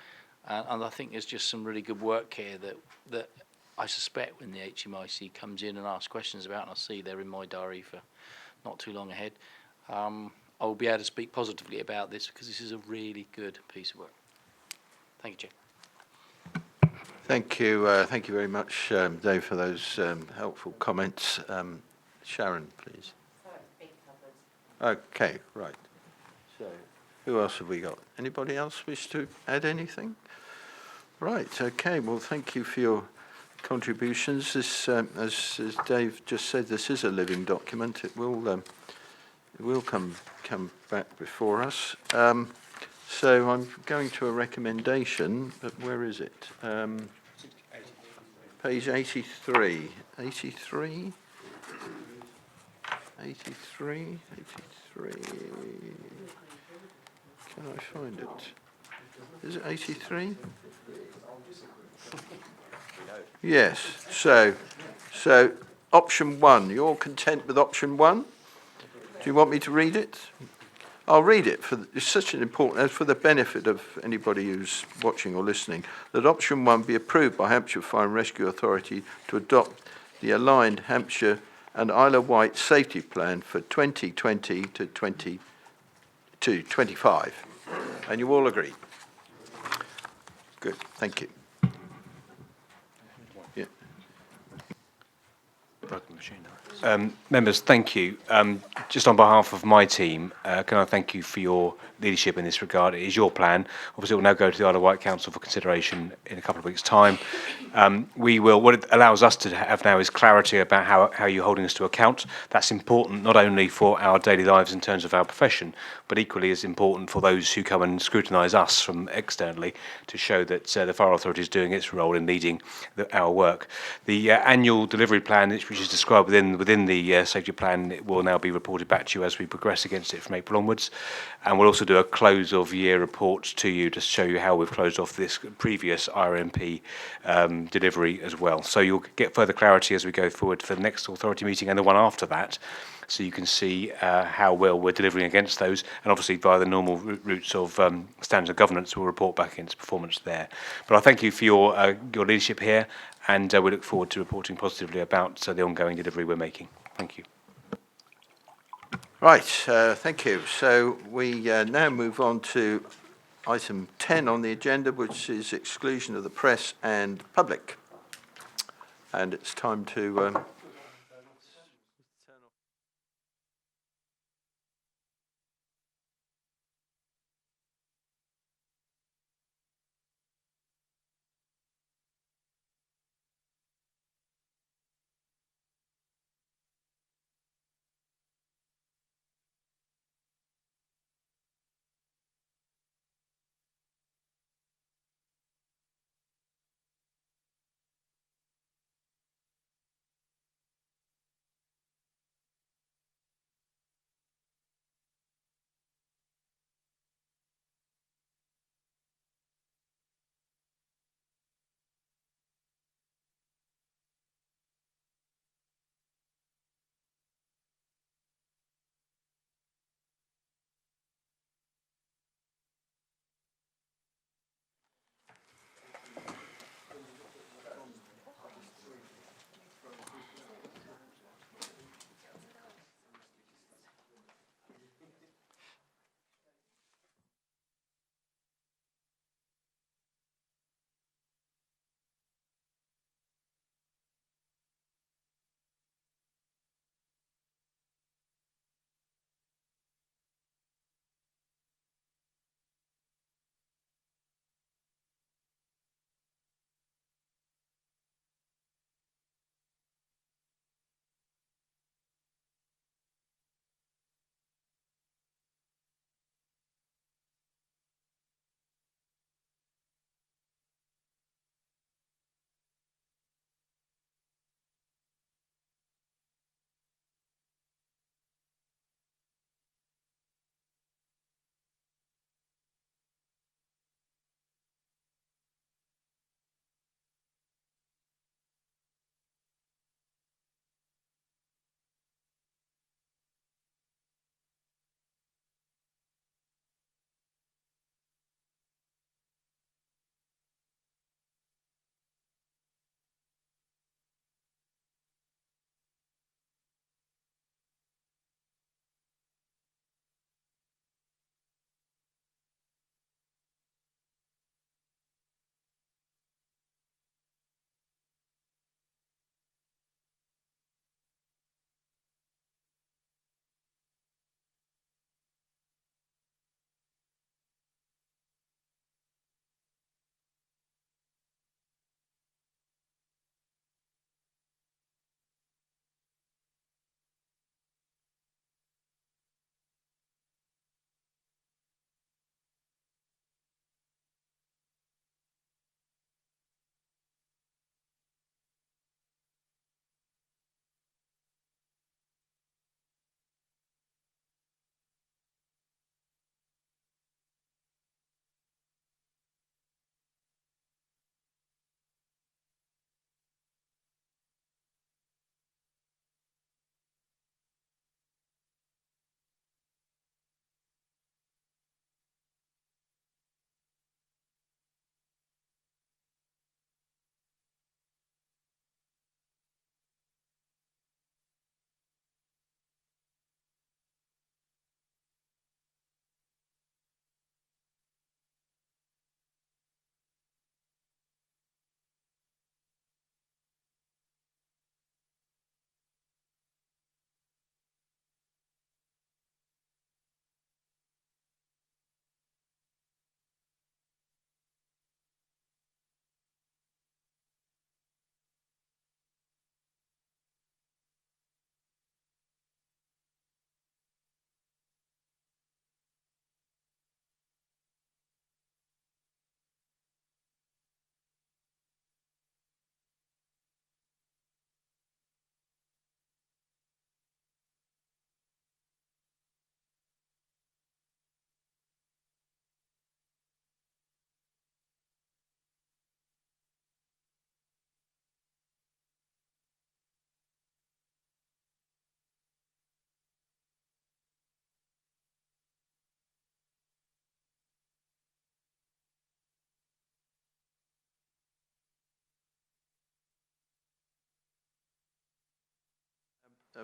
And I think there's just some really good work here that I suspect when the HMIC comes in and asks questions about, and I see they're in my diary for not too long ahead, I will be able to speak positively about this, because this is a really good piece of work. Thank you, Chair. Thank you very much, Dave, for those helpful comments. Sharon, please. Okay, right. So, who else have we got? Anybody else wish to add anything? Right, okay, well, thank you for your contributions. This, as Dave just said, this is a living document. It will come back before us. So I'm going to a recommendation, but where is it? Page 83. 83? 83? 83? Can I find it? Is it 83? Yes. So option 1. You're all content with option 1? Do you want me to read it? I'll read it. It's such an important, for the benefit of anybody who's watching or listening, that option 1 be approved by Hampshire Fire and Rescue Authority to adopt the aligned Hampshire and Isle of Wight safety plan for 2020 to 25. And you all agree? Good, thank you. Yeah. Broken machine. Members, thank you. Just on behalf of my team, can I thank you for your leadership in this regard. It is your plan. Obviously, it will now go to the Isle of Wight Council for consideration in a couple of weeks' time. What it allows us to have now is clarity about how you're holding us to account. That's important not only for our daily lives in terms of our profession, but equally as important for those who come and scrutinise us from externally to show that the Fire Authority is doing its role in leading our work. The annual delivery plan, which is described within the safety plan, it will now be reported reported back to you as we progress against it from April onwards. And we'll also do a close of year report to you to show you how we've closed off this previous RMP delivery as well. So you'll get further clarity as we go forward for the next authority meeting and the one after that. So you can see how well we're delivering against those, and obviously via the normal routes of standards of governance, we'll report back against performance there. But I thank you for your leadership here, and we look forward to reporting positively about the ongoing delivery we're making. Thank you. Right, thank you. So we now move on to item 10 on the agenda, which is exclusion of the press and public. And it's time to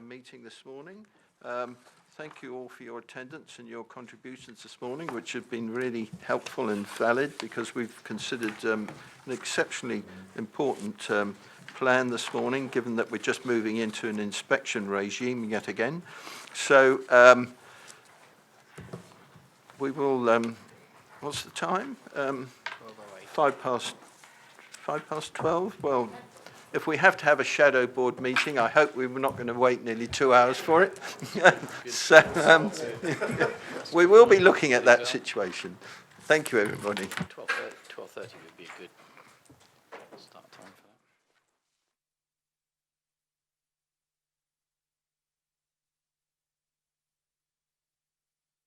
meeting this morning. Thank you all for your attendance and your contributions this morning, which have been really helpful and valid because we've considered an exceptionally important plan this morning, given that we're just moving into an inspection regime yet again. So we will, what's the time? 12:05. Well, if we have to have a shadow board meeting, I hope we're not going to wait nearly 2 hours for it. So we will be looking at that situation. Thank you, everybody. 12:30.